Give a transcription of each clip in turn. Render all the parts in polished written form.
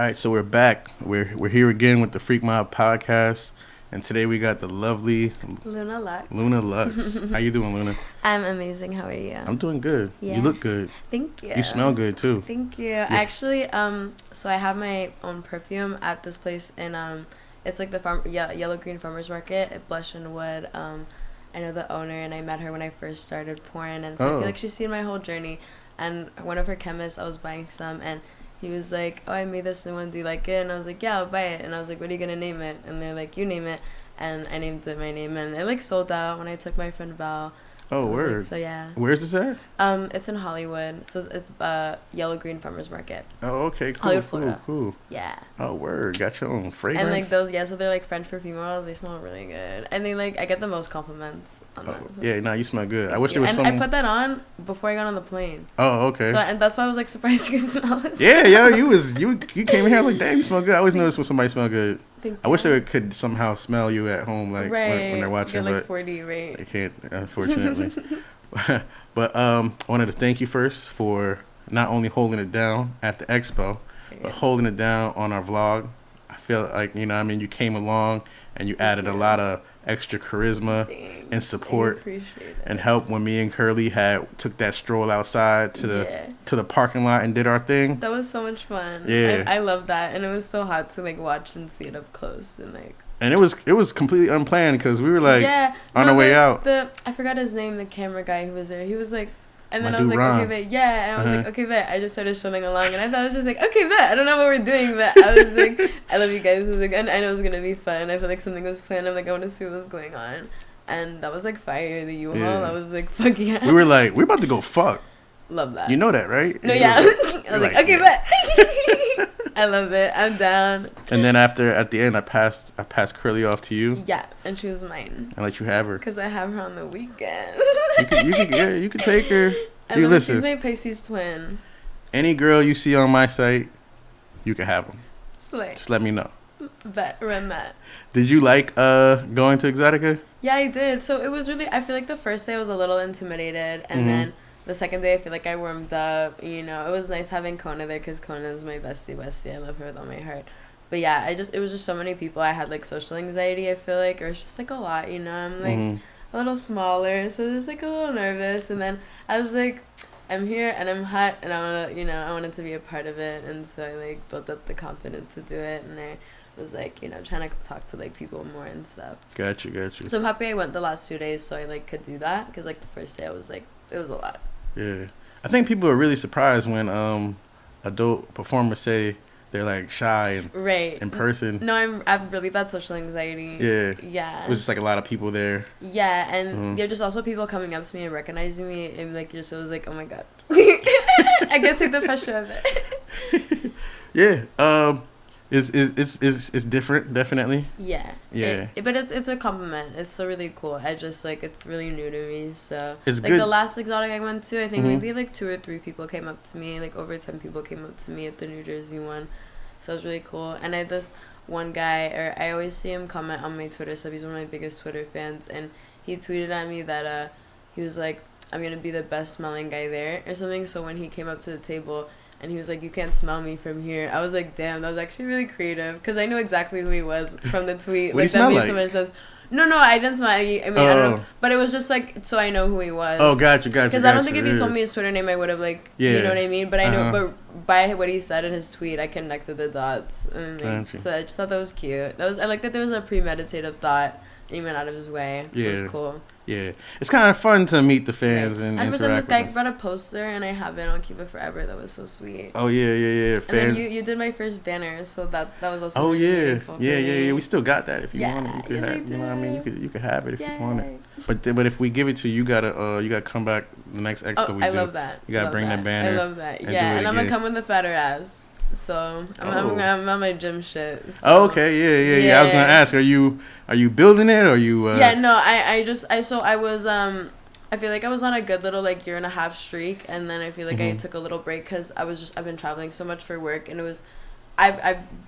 right, so we're back. We're here again with the FreakMob Podcast, and today we got the lovely Luna Lux. How you doing, Luna? I'm amazing. How are you? I'm doing good. Yeah. You look good. Thank you. You smell good too. Thank you. Yeah. Actually, so I have my own perfume at this place in it's like the Yellow Green Farmers Market at Blush and Wood. I know the owner, and I met her when I first started pouring, and so I feel like she's seen my whole journey. And one of her chemists, I was buying some, and he was like, "Oh, I made this new one. Do you like it?" And I was like, "Yeah, I'll buy it." And I was like, "What are you gonna name it?" And they're like, "You name it." And I named it my name, and it like sold out when I took my friend Val. Oh, word. Like, so yeah. Where's this at? It's in Hollywood, so it's Yellow Green Farmers Market. Oh, okay, cool, Hollywood, Florida. cool. Yeah. Oh, word. Got your own fragrance. And like those, so they're like French perfume oils. They smell really good, and they like I get the most compliments on them. So. Yeah, no, you smell good. I wish there was some. And I put that on before I got on the plane. Oh, okay. So and that's why I was like surprised you could smell it. Yeah, yo, you came here like, damn, you smell good. I always notice when somebody smell good. Thank I wish they could somehow smell you at home, like when they're watching. You're like but 40, right? They can't, unfortunately. But I wanted to thank you first for not only holding it down at the expo, but holding it down on our vlog. I feel like, you came along and you added a lot of extra charisma and support and help when me and Curly took that stroll outside to the parking lot and did our thing. That was so much fun. Yeah. I love that, and it was so hot to like watch and see it up close and like. And it was completely unplanned because we were like on our way out. I forgot his name, the camera guy who was there. He was like, and then I was like, Ron. okay, bet, yeah. And I was like, okay, bet. I just started strolling along, and I thought I was just like, okay, bet. I don't know what we're doing, but I was like, I love you guys. I was like, and I know it's gonna be fun. I feel like something was planned. I'm like, I want to see what was going on, and that was like fire. The U-Haul. Yeah. That was like, fuck yeah. We were like, we're about to go fuck. Love that. You know that, right? No, yeah. I was like, okay, bet. I love it. I'm down. And then at the end, I passed Curly off to you. Yeah, and she was mine. And let you have her. Because I have her on the weekends. you can take her. And listen. She's my Pisces twin. Any girl you see on my site, you can have them. Slay. Just let me know. Bet, run that. Did you like going to Exotica? Yeah, I did. So it was really, I feel like the first day I was a little intimidated, and then the second day I feel like I warmed up. It was nice having Kona there because Kona is my bestie. I love her with all my heart. But yeah, it was just so many people. I had like social anxiety, I feel like, or it's just like a lot, I'm like a little smaller, so just like a little nervous. And then I was like, I'm here and I'm hot and I want to, I wanted to be a part of it. And so I like built up the confidence to do it. And I was like, trying to talk to like people more and stuff. Got you. So I'm happy I went the last 2 days so I like could do that, because like the first day I was like, it was a lot. Yeah, I think people are really surprised when adult performers say they're like shy and in person. No, I've really bad social anxiety. Yeah. It was just like a lot of people there. Yeah, and there are just also people coming up to me and recognizing me, and like it was like, oh my god, I get to take the pressure of it. Yeah. It's different, definitely. Yeah. But it's a compliment. It's so really cool. I just like, it's really new to me. So it's like good. The last Exotic I went to, I think maybe like 2 or 3 people came up to me. Like over 10 people came up to me at the New Jersey one. So it was really cool. And I had this one guy, or I always see him comment on my Twitter stuff. He's one of my biggest Twitter fans, and he tweeted at me that he was like, I'm gonna be the best smelling guy there or something. So when he came up to the table and he was like, you can't smell me from here, I was like, damn, that was actually really creative, because I knew exactly who he was from the tweet. What like, did he smell made like? so much sense. No, I didn't smell. I mean, I don't know, but it was just like, so I know who he was. Oh, gotcha. Because I don't think if you told me his Twitter name, I would have like, you know what I mean. But I know, but by what he said in his tweet, I connected the dots. And like, so I just thought that was cute. I like that there was a premeditative thought, and he went out of his way. Yeah, it was cool. Yeah, it's kind of fun to meet the fans and interact with them. This guy brought a poster, and I have it. I'll keep it forever. That was so sweet. Oh yeah. And then you did my first banner, so that was also. Oh really yeah, meaningful for yeah. me. We still got that if you want it. You could have, you know what I mean. You could have it if you want it. But if we give it to you, you gotta come back the next expo we do. I love that. You gotta bring that banner. I love that. Yeah, and I'm gonna come with the fatter ass. So I'm on my gym shit. So. Oh, okay, yeah. I was gonna ask, are you building it, or are you? Yeah, no, I was I feel like I was on a good little like 1.5-year streak, and then I feel like I took a little break because I've been traveling so much for work, and it was. I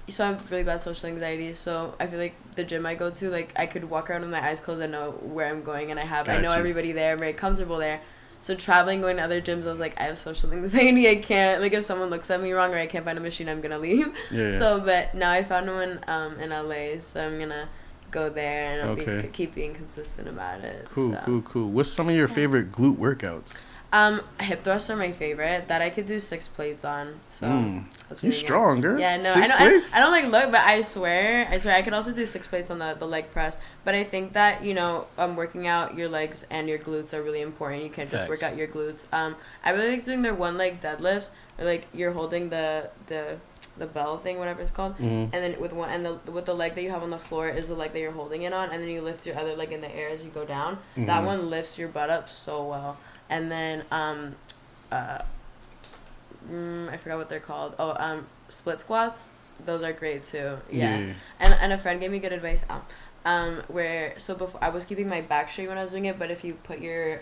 have really bad social anxiety, so I feel like the gym I go to, like I could walk around with my eyes closed and know where I'm going, and I know everybody there. I'm very comfortable there. So traveling, going to other gyms, I was like, I have social anxiety. I can't, like, if someone looks at me wrong or I can't find a machine, I'm gonna leave. Yeah. So, but now I found one in LA, so I'm gonna go there and I'll keep being consistent about it. Cool. What's some of your favorite glute workouts? Hip thrusts are my favorite. That I could do 6 plates on. So that's really strong, girl. Yeah, no, 6 plates? I don't like look, but I swear I could also do 6 plates on the leg press. But I think that, you know, working out your legs and your glutes are really important. You can't just work out your glutes. I really like doing their one leg deadlifts, or like you're holding the bell thing, whatever it's called, and then with with the leg that you have on the floor is the leg that you're holding it on, and then you lift your other leg in the air as you go down. That one lifts your butt up so well. And then I forgot what they're called. Split squats. Those are great too. Yeah. And a friend gave me good advice. Before I was keeping my back straight when I was doing it, but if you put your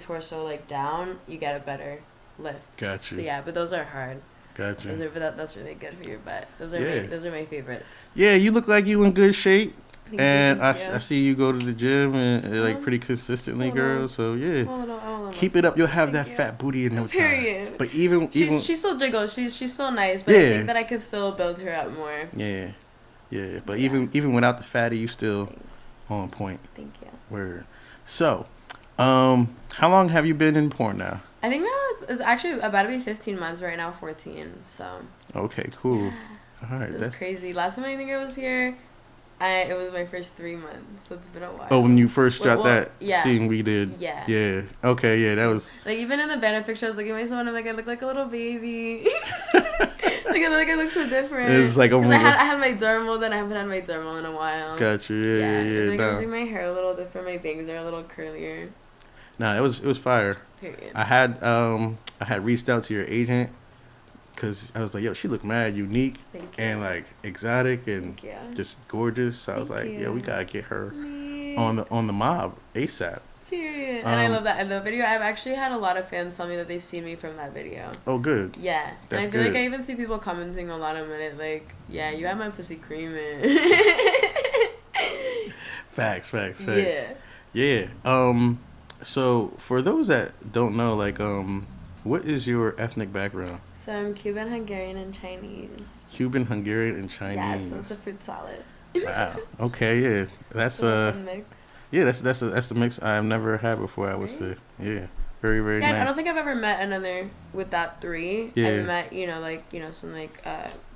torso like down, you get a better lift. Gotcha. So yeah, but those are hard. Gotcha. That's really good for your butt. Those are my favorites. Yeah, you look like you in good shape. Thank and you. I see you go to the gym and like pretty consistently, girl. So yeah, keep it up. You'll have that fat booty in no time. Period. But even she's still jiggles. She's still nice, but I think that I could still build her up more. Yeah. But even without the fatty, you still on point. Thank you. Word. So, how long have you been in porn now? I think now it's actually about to be 15 months right now, 14. So. Okay. Cool. Yeah. All right. That's crazy. Last time I think I was here, it was my first 3 months, so it's been a while. Oh, when you first shot that scene we did. Yeah. Yeah. Okay. Yeah, that was. Like even in the banner picture, I was looking at myself and I'm like, I look like a little baby. I look so different. It's like I had my dermal, then I haven't had my dermal in a while. Gotcha. Yeah. Like I'm doing my hair a little different. My bangs are a little curlier. Nah, it was fire. Period. I had reached out to your agent. Cause I was like, yo, she looked mad unique and like exotic and just gorgeous. So I was like, yo, we gotta get her on the mob ASAP. Period. And I love that. And the video, I've actually had a lot of fans tell me that they've seen me from that video. Oh, good. Yeah. That's and I feel good. like I even see people commenting a lot on it, like, yeah, you have my pussy creaming. Facts. Yeah. So for those that don't know, like, what is your ethnic background? So I'm Cuban, Hungarian, and Chinese. Cuban, Hungarian, and Chinese. Yeah, so it's a fruit salad. Wow. Okay, yeah. That's mix. Yeah, that's the mix I've never had before, I would say. Yeah. Very, very nice. I don't think I've ever met another with that 3. Yeah. I've met, some like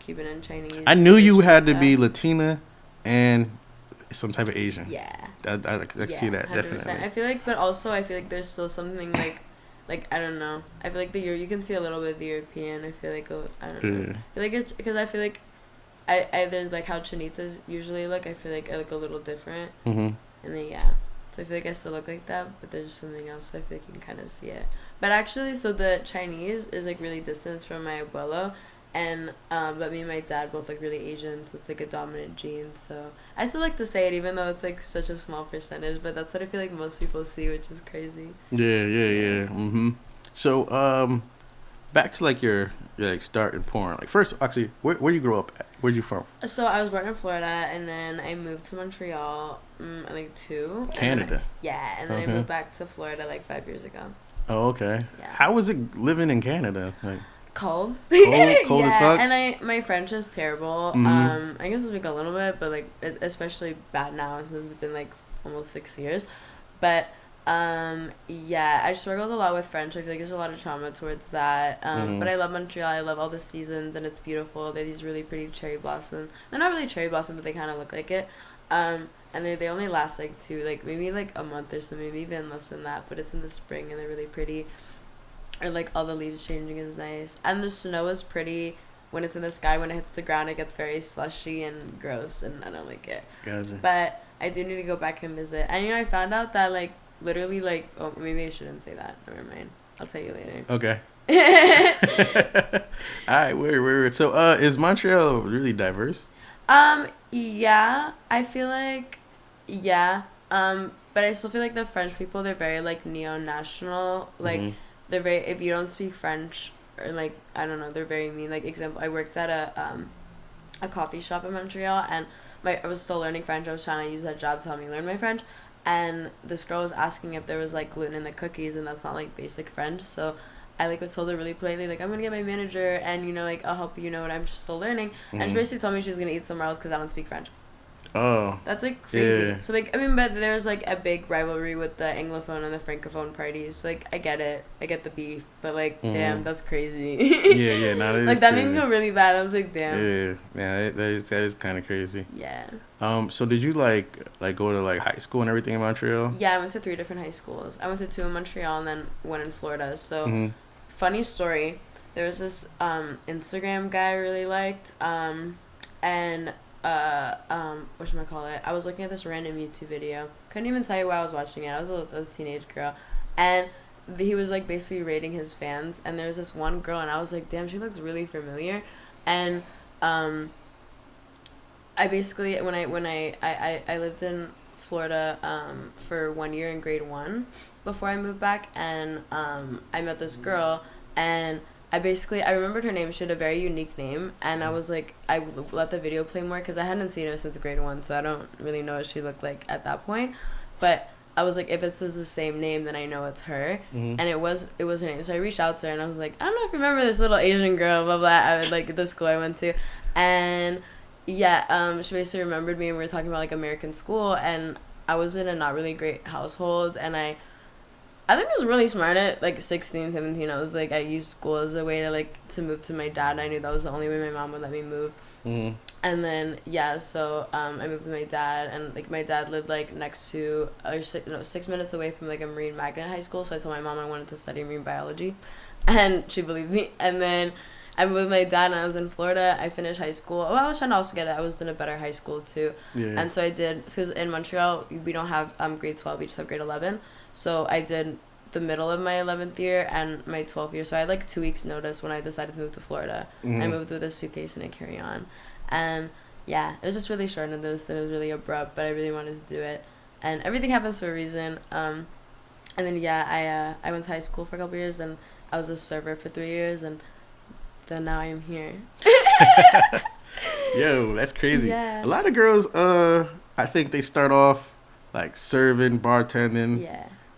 Cuban and Chinese. I knew you had to be Latina and some type of Asian. Yeah. I see that 100%. Definitely. I feel like there's still something like I don't know. I feel like you can see a little bit of the European. I feel like I don't know. I feel like it's because I feel like I there's like how chinitas usually look. I feel like I look a little different. And then so I feel like I still look like that, but there's something else. So I feel like you can kind of see it. But actually, so the Chinese is like really distant from my abuelo. And but me and my dad both look really Asian, so it's like a dominant gene. So I still like to say it, even though it's like such a small percentage. But that's what I feel like most people see, which is crazy. Yeah. So back to like your like start in porn. Like first, actually, where you grow up at? Where'd you from? So I was born in Florida, and then I moved to Montreal, like 2. Canada. And then I moved back to Florida like 5 years ago. Oh, okay. Yeah. How was it living in Canada? Like. Cold cold as fuck. And my French is terrible. I guess I speak a little bit, but like especially bad now since it's been like almost 6 years. But I struggled a lot with French. I feel like there's a lot of trauma towards that. But I love Montreal. I love all the seasons, and it's beautiful. They have these really pretty cherry blossoms. They're not really cherry blossom, but they kind of look like it. And they only last like maybe like a month or so, maybe even less than that. But it's in the spring, and they're really pretty. Or like all the leaves changing is nice, and the snow is pretty when it's in the sky. When it hits the ground, it gets very slushy and gross, and I don't like it. Gotcha. But I do need to go back and visit. And I found out that like literally like maybe I shouldn't say that. Never mind. I'll tell you later. Okay. All right. Weird. So is Montreal really diverse? Yeah. I feel like but I still feel like the French people, they're very like neo-national, like. They're very, if you don't speak French, or like, I don't know, they're very mean. Like, example, I worked at a coffee shop in Montreal, and I was still learning French. I was trying to use that job to help me learn my French. and this girl was asking if there was like gluten in the cookies, and that's not like basic French. So I like was told her really politely, like, I'm gonna get my manager, and you know, like, I'll help you, you know, and I'm just still learning. And she basically told me she was gonna eat somewhere else because I don't speak French. Oh. That's like crazy. Yeah. So like, I mean, but there's like a big rivalry with the Anglophone and the Francophone parties. So like, I get it. I get the beef, but like, damn, that's crazy. Yeah, no, that like is that crazy. made me feel really bad. I was like, damn. Yeah, that is kind of crazy. Yeah. So did you like go to like high school and everything in Montreal? Yeah, I went to 3 different high schools. I went to 2 in Montreal and then 1 in Florida. So, funny story. There was this Instagram guy I really liked, and whatchamacallit, I was looking at this random YouTube video. Couldn't even tell you why I was watching it. I was a teenage girl, and he was like basically rating his fans. And there was this one girl, and I was like, damn, she looks really familiar. And I basically when I lived in Florida for 1 year in grade 1 before I moved back, and I met this girl, and I remembered her name. She had a very unique name, and I was like, I let the video play more because I hadn't seen her since grade 1, so I don't really know what she looked like at that point. But I was like, if it's the same name, then I know it's her. And it was her name. So I reached out to her, and I was like, I don't know if you remember this little Asian girl, blah blah. I would like the school I went to, and yeah, she basically remembered me, and we were talking about like American school, and I was in a not really great household, and I think I was really smart at like 16, 17. I was like, I used school as a way to like to move to my dad. I knew that was the only way my mom would let me move. And then yeah, so I moved to my dad, and like my dad lived like next to 6 minutes away from like a marine magnet high school. So I told my mom I wanted to study marine biology, and she believed me. And then I moved with my dad, and I was in Florida. I finished high school. Oh, I was trying to also get it. I was in a better high school too. And so I did, because in Montreal we don't have grade 12. We just have grade 11. So I did the middle of my 11th year and my 12th year. So I had like 2 weeks notice when I decided to move to Florida. I moved with a suitcase and a carry-on. And yeah, it was just really short notice, and it was really abrupt, but I really wanted to do it. And everything happens for a reason. And then yeah, I went to high school for a couple years, and I was a server for 3 years, and then now I'm here. Yo, that's crazy. Yeah. A lot of girls, I think they start off like serving, bartending,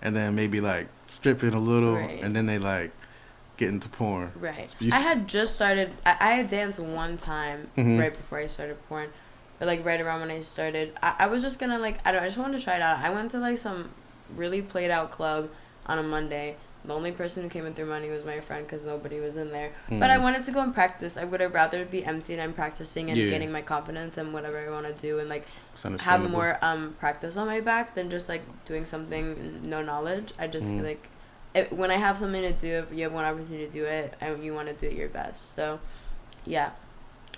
and then maybe like stripping a little, and then they like get into porn. Right. I had just started. I had danced one time right before I started porn, but like right around when I started, I was just gonna like, I just wanted to try it out. I went to like some really played out club on a Monday. The only person who came in through money was my friend because nobody was in there. But I wanted to go and practice. I would have rather be empty and I'm practicing and gaining my confidence and whatever I want to do, and like have more practice on my back than just like doing something no knowledge. I just feel like when I have something to do, if you have one opportunity to do it, and you want to do it your best. So yeah.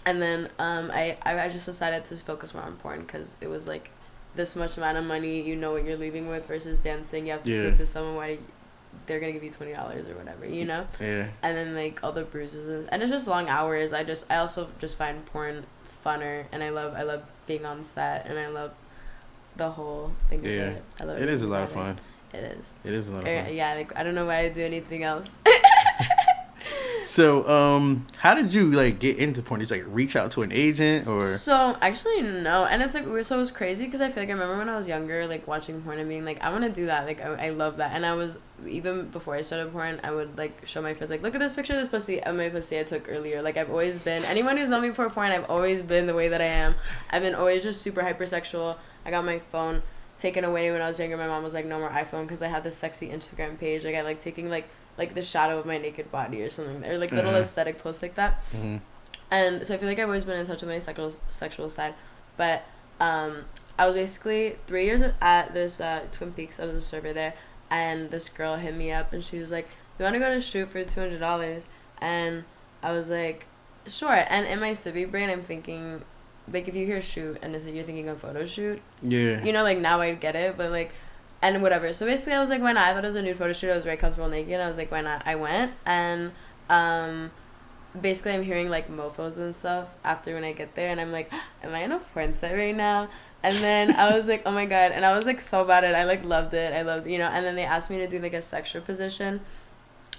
And then I just decided to focus more on porn because it was like this much amount of money, you know what you're leaving with, versus dancing. You have to prove to someone why they're gonna give you $20 or whatever, you know. And then like all the bruises, and it's just long hours. I also just find porn funner, and I love being on set, and I love the whole thing of it. I love it. Is a lot of fun. It is. It is a lot of fun. Yeah, like I don't know why I do anything else. So, how did you like get into porn? Did you like reach out to an agent or? So actually no, and it's like so it was crazy because I feel like I remember when I was younger, like watching porn and being like, I want to do that. Like I love that, and I was even before I started porn, I would like show my friends like, look at this picture of this pussy, and my pussy I took earlier. Like I've always been, anyone who's known me before porn, I've always been the way that I am. I've been always just super hypersexual. I got my phone taken away when I was younger. My mom was like, no more iPhone, because I had this sexy Instagram page. Like I like taking like the shadow of my naked body or something, or like little aesthetic posts like that. And so I feel like I've always been in touch with my sexual side. But I was basically 3 years at this Twin Peaks. I was a server there, and this girl hit me up, and she was like, you want to go to shoot for $200? And I was like, sure. And in my civvy brain, I'm thinking, like, if you hear shoot and you're thinking of photo shoot, you know, like now I get it, but like, and whatever. So basically I was like, why not? I thought it was a nude photo shoot. I was very comfortable naked, and I was like, why not? I went, and basically I'm hearing like mofos and stuff after when I get there, and I'm like, am I in a porn set right now? And then I was like, oh my god, and I was like so bad at it. I like loved it. I loved, you know. And then they asked me to do like a sextra position,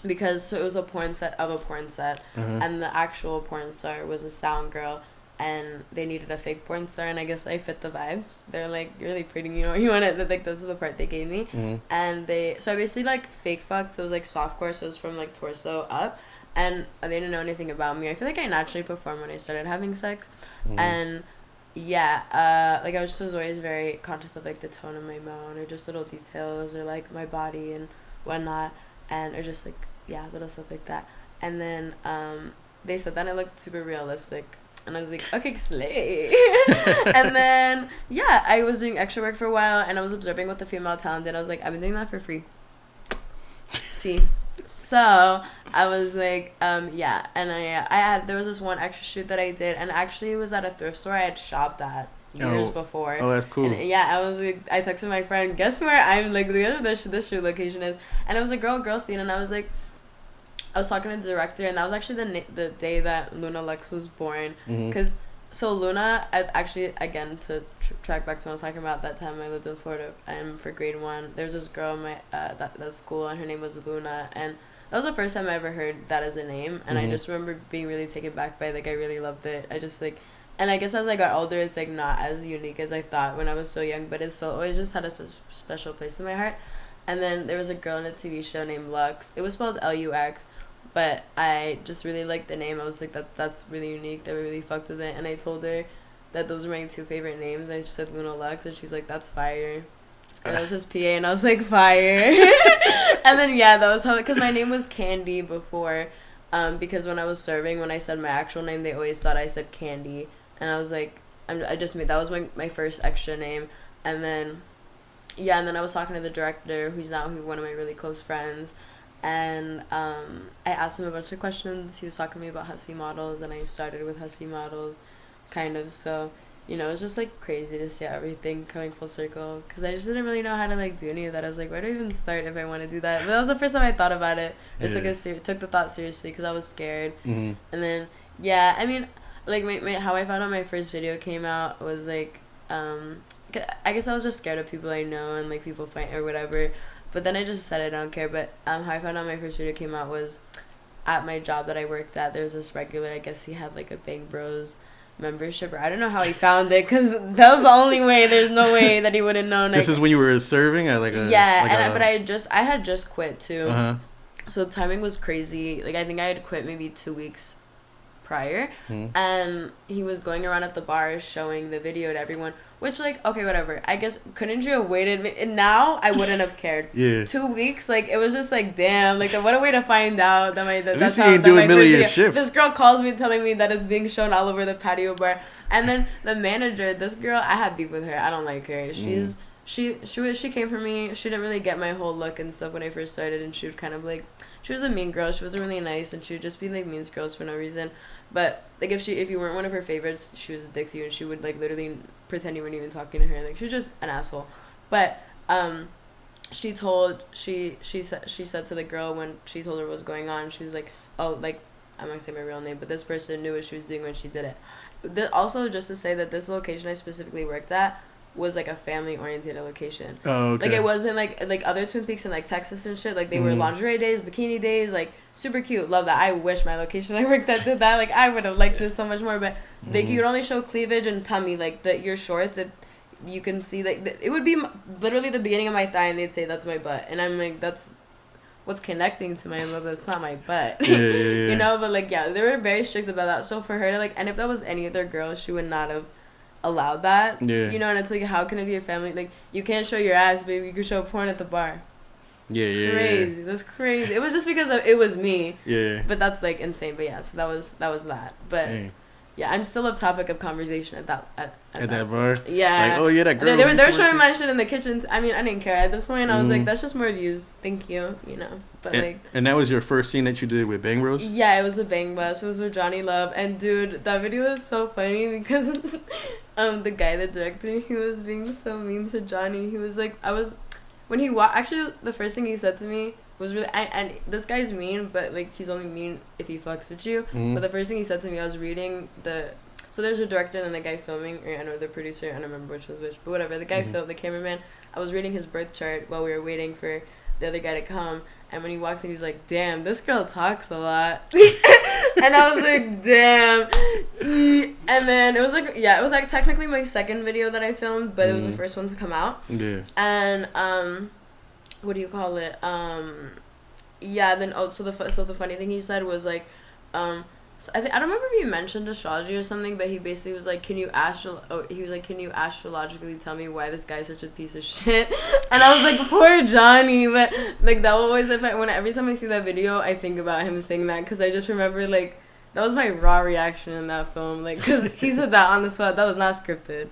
because so it was a porn set of a porn set, and the actual porn star was a sound girl, and they needed a fake porn star, and I guess I fit the vibes. They're like, you're really pretty, you want it, like, that's the part they gave me. And so I basically, like, fake fucked. So it was, like, softcore, so it was from, like, torso up, and they didn't know anything about me. I feel like I naturally performed when I started having sex, and yeah, like, I was always very conscious of, like, the tone of my moan, or just little details, or, like, my body and whatnot, or just, like, yeah, little stuff like that. And then they said that I looked super realistic. And I was like, okay, slay. And then, yeah, I was doing extra work for a while, and I was observing what the female talent did. I was like, I've been doing that for free. See? So, I was like, yeah. And there was this one extra shoot that I did, and actually it was at a thrift store I had shopped at years before. Oh, that's cool. And, yeah, I was like, I texted my friend, guess where I'm, like, this shoot location is. And it was a girl scene, and I was like, I was talking to the director, and that was actually the day that Luna Lux was born. Because, so Luna, actually, again, to track back to what I was talking about, that time I lived in Florida, and for grade 1, there was this girl in my, that school, and her name was Luna, and that was the first time I ever heard that as a name, and I just remember being really taken back by it. Like, I really loved it. I just, like, and I guess as I got older, it's, like, not as unique as I thought when I was so young, but it still always just had a special place in my heart. And then there was a girl in a TV show named Luxe. It was spelled Lux. But I just really liked the name. I was like, that's really unique. They really fucked with it. And I told her that those were my 2 favorite names. I said Luna Lux, and she's like, that's fire. And I was his PA, and I was like, fire. And then, yeah, that was how, because my name was Candy before. Because when I was serving, when I said my actual name, they always thought I said Candy. And I was like, I just made, that was my first extra name. And then, yeah, and then I was talking to the director, who's now one of my really close friends. And I asked him a bunch of questions. He was talking to me about Hussy models, and I started with Hussy models, kind of. So, it was just, like, crazy to see everything coming full circle, because I just didn't really know how to, like, do any of that. I was like, where do I even start if I want to do that? But that was the first time I thought about it, or took the thought seriously, because I was scared. And then, yeah, I mean, like, how I found out my first video came out was, like, I guess I was just scared of people I know, and, like, people fight or whatever. But then I just said I don't care. But how I found out my first video came out was at my job that I worked at. There was this regular, I guess he had, like, a Bang Bros membership. Or I don't know how he found it, because that was the only way. There's no way that he would have known. This is when you were serving at, like, a... Yeah, but I had just quit, too. So the timing was crazy. Like, I think I had quit maybe 2 weeks prior. And he was going around at the bars showing the video to everyone. Which, like, okay, whatever. I guess, couldn't you have waited? And now, I wouldn't have cared. 2 weeks, like, it was just like, damn. Like, what a way to find out that that's how doing middle of your shift. This girl calls me telling me that it's being shown all over the patio bar. And then the manager, this girl, I have beef with her. I don't like her. She came for me. She didn't really get my whole look and stuff when I first started. And she would kind of, like, she was a mean girl. She wasn't really nice. And she would just be, like, mean girls for no reason. But, like, if you weren't one of her favorites, she was a dick to you, and she would, like, literally pretend you weren't even talking to her. Like, she was just an asshole. But she said to the girl when she told her what was going on, she was like, oh, like, I'm not gonna say my real name, but this person knew what she was doing when she did it. Also, just to say that this location I specifically worked at was, like, a family-oriented location. Oh, okay. Like, it wasn't, like other Twin Peaks in, like, Texas and shit. Like, they were lingerie days, bikini days, like, super cute. Love that. I wish my location I worked at did that. Like, I would have liked this so much more. But, like, you would only show cleavage and tummy. Like, your shorts, you can see, like, it would be literally the beginning of my thigh, and they'd say, that's my butt. And I'm like, that's what's connecting to my butt. That's not my butt. Yeah. But, like, yeah, they were very strict about that. So, for her to, like, and if that was any other girl, she would not have allowed that. And it's like, how can it be a family? Like, you can't show your ass, baby. You can show porn at the bar. Crazy. That's crazy. It was just because it was me. But that's, like, insane. But yeah, so that was that. But yeah, I'm still a topic of conversation at that bar. Yeah. Like, oh yeah, that girl. They were showing my shit in the kitchen. I mean, I didn't care at this point. I was like, that's just more views. Thank you. But and that was your first scene that you did with Bang Bros? Yeah, it was a Bang Bus. It was with Johnny Love, and dude, that video was so funny because the guy, the director, he was being so mean to Johnny. He was like, when he actually, the first thing he said to me was really, and this guy's mean, but, like, he's only mean if he fucks with you. But the first thing he said to me, I was reading so there's a director and the guy filming, or I know the producer, I don't remember which was which, but whatever, the guy filmed, the cameraman. I was reading his birth chart while we were waiting for the other guy to come, and when he walked in, he's like, damn, this girl talks a lot. And I was like, damn. And then it was like technically my second video that I filmed, but it was the first one to come out. Yeah. And what do you call it? Yeah. Then so the funny thing he said was like, so I don't remember if he mentioned astrology or something, but he basically was like, can you astrologically tell me why this guy's such a piece of shit? And I was like, poor Johnny. But like that will always, every time I see that video, I think about him saying that, because I just remember like that was my raw reaction in that film, like, because he said that on the spot. That was not scripted.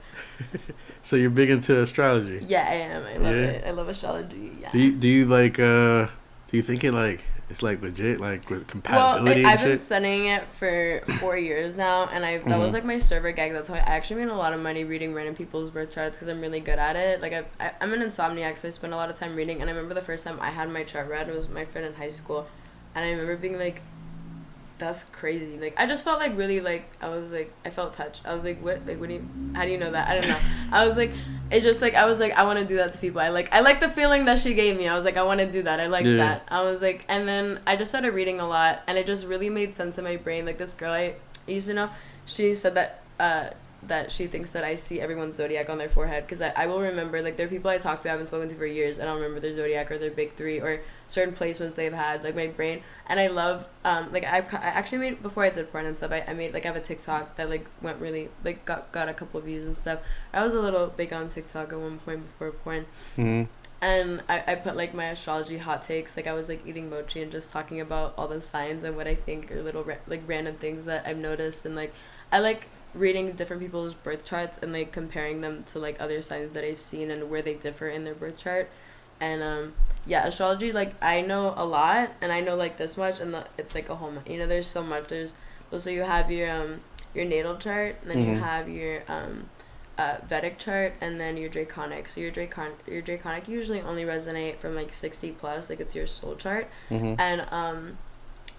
So you're big into astrology? Yeah, I am. I love it. I love astrology. Yeah. Do you like do you think it like it's like legit, like with compatibility? Well, I've been studying it for 4 years now, and that was like my server gag. That's how I actually made a lot of money reading random people's birth charts, because I'm really good at it. Like I'm an insomniac, so I spend a lot of time reading. And I remember the first time I had my chart read, it was my friend in high school, and I remember being like, that's crazy. Like, I just felt like really, like, I felt touched. I was like, what? Like, how do you know that? I don't know. I was like, I want to do that to people. I like the feeling that she gave me. I was like, I want to do that. I like that. I was like, and then I just started reading a lot, and it just really made sense in my brain. Like, this girl I used to know, she said that she thinks that I see everyone's zodiac on their forehead, because I will remember, like, there are people I talk to I haven't spoken to for years, and I'll remember their zodiac or their big three or certain placements they've had, like, my brain. And I love, like, I actually made, before I did porn and stuff, I made, like, I have a TikTok that, like, went really, like, got a couple of views and stuff. I was a little big on TikTok at one point before porn. And I put, like, my astrology hot takes, like, I was, like, eating mochi and just talking about all the signs and what I think are little, like, random things that I've noticed. And, like, I like reading different people's birth charts and, like, comparing them to, like, other signs that I've seen and where they differ in their birth chart. And yeah, astrology, like, I know a lot, and I know, like, this much, and it's like a whole, you know, there's so much. So you have your natal chart, and then you have your Vedic chart, and then your Draconic. So your Draconic usually only resonate from, like, 60 plus, like, it's your soul chart. And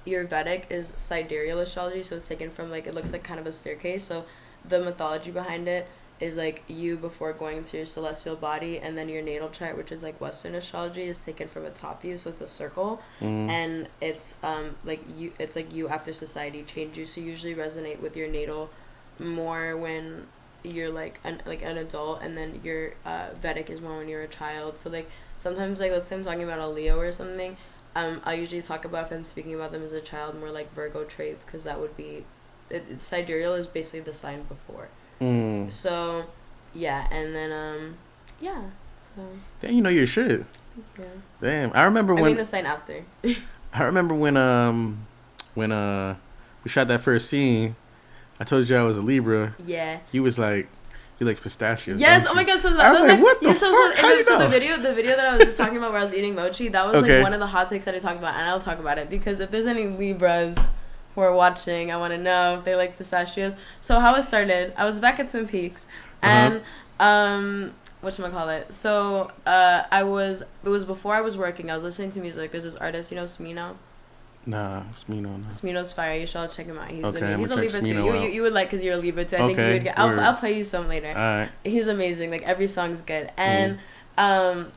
your Vedic is sidereal astrology, so it's taken from, like, it looks like kind of a staircase. So the mythology behind it is, like, you before going to your celestial body, and then your natal chart, which is, like, Western astrology, is taken from a top view, so it's a circle. And it's like you after society changed you, so you usually resonate with your natal more when you're, like, an adult, and then your Vedic is more when you're a child. So, like, sometimes, like, let's say I'm talking about a Leo or something, I usually talk about, if I'm speaking about them as a child, more like Virgo traits, because that would be sidereal is basically the sign before. So yeah, and then yeah, so damn, you know your shit. Yeah. Damn, I remember when the sign after. I remember when we shot that first scene, I told you I was a Libra. Yeah. You was like, you like pistachios. Yes. Oh my god. So that was like, what the fuck? How you know? So the video that I was just talking about where I was eating mochi, that was like one of the hot takes that I talked about, and I'll talk about it because if there's any Libras who are watching, I want to know if they like pistachios. So how it started, I was back at Twin Peaks, and whatchamacallit, so it was before I was working, I was listening to music. There's this artist, you know Smino? Nah, Smino, no. Smino's fire. You should all check him out. He's he's a Libra too. You would like, because you're a Libra too. I think you would get. I'll play you some later. Alright. He's amazing. Like, every song's good. And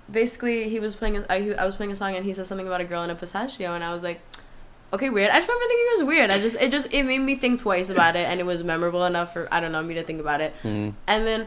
basically he was playing. I was playing a song, and he said something about a girl in a pistachio, and I was like, okay, weird. I just remember thinking it was weird. It made me think twice about it, and it was memorable enough for, I don't know, me to think about it. And then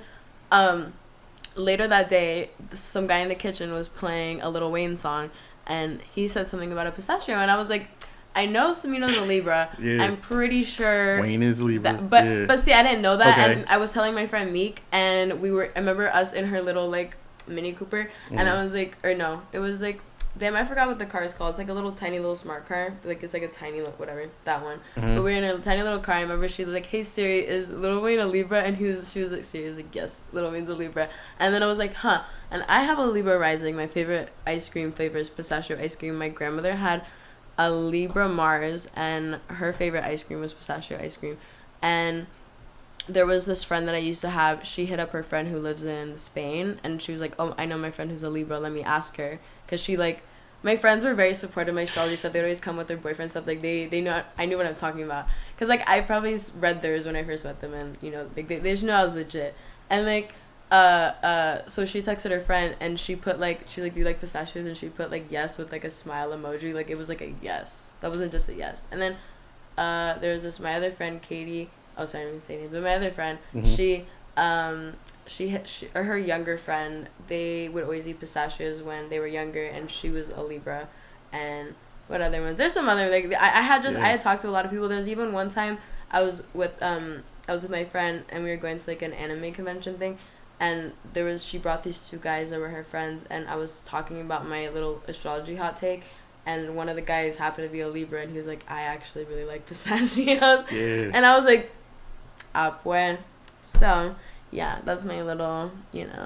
later that day, some guy in the kitchen was playing a Lil Wayne song, and he said something about a pistachio, and I was like, I know Samino's a Libra. Yeah. I'm pretty sure Wayne is Libra. But see, I didn't know that, and I was telling my friend Meek, and I remember us in her little, like, Mini Cooper, and I was like, or no, it was like, damn, I forgot what the car is called. It's like a little tiny little smart car. Like, it's like a tiny whatever, that one. But we were in a tiny little car. I remember she was like, hey Siri, is Lil Wayne a Libra? And she was like, Siri was like, yes, Lil Wayne's a Libra. And then I was like, huh. And I have a Libra rising. My favorite ice cream flavor is pistachio ice cream. My grandmother had a Libra Mars, and her favorite ice cream was pistachio ice cream. And there was this friend that I used to have. She hit up her friend who lives in Spain, and she was like, oh, I know my friend who's a Libra, let me ask her. Because she, like, my friends were very supportive of my astrology stuff. They'd always come with their boyfriend stuff. Like, they know, I knew what I'm talking about. Because, like, I probably read theirs when I first met them, and, you know, like, they just know I was legit. And, like, so she texted her friend, and she put, like, she was like, do you like pistachios? And she put, like, yes with, like, a smile emoji. Like, it was like a yes. That wasn't just a yes. And then there was my other friend Katie. Oh, sorry, I'm gonna say names. But my other friend, she or her younger friend, they would always eat pistachios when they were younger, and she was a Libra. And what other ones? There's some other, like, I had talked to a lot of people. There's even one time I was with my friend, and we were going to like an anime convention thing, and she brought these two guys that were her friends, and I was talking about my little astrology hot take, and one of the guys happened to be a Libra, and he was like, I actually really like pistachios. Yeah. And I was like, ah, pues. So yeah, that's my little,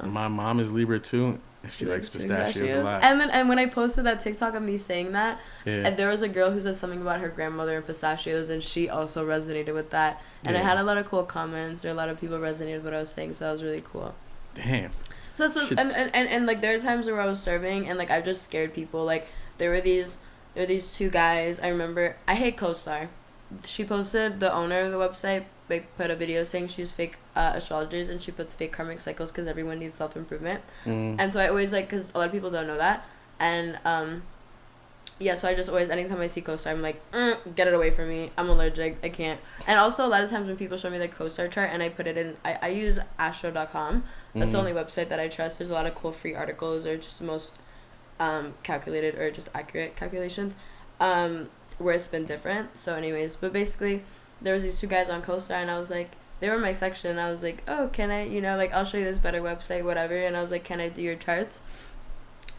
My mom is Libra too, and she likes pistachios a lot. And when I posted that TikTok of me saying that, yeah. and there was a girl who said something about her grandmother and pistachios, and she also resonated with that. And I had a lot of cool comments, or a lot of people resonated with what I was saying, so that was really cool. Damn. So that's what, and like there are times where I was serving, and like I just scared people. Like there were these two guys. I remember, I hate CoStar. She posted, the owner of the website, like, put a video saying she's fake astrologers, and she puts fake karmic cycles because everyone needs self-improvement. And so I always, like, because a lot of people don't know that, and so I just always, anytime I see CoStar, I'm like, get it away from me, I'm allergic, I can't. And also a lot of times when people show me the CoStar chart and I put it in, I use Astro.com. That's the only website that I trust. There's a lot of cool free articles, or just the most calculated or just accurate calculations, where it's been different. So anyways, but basically there was these two guys on CoStar, and I was like, they were in my section, and I was like, oh, can I, like, I'll show you this better website, whatever. And I was like, can I do your charts?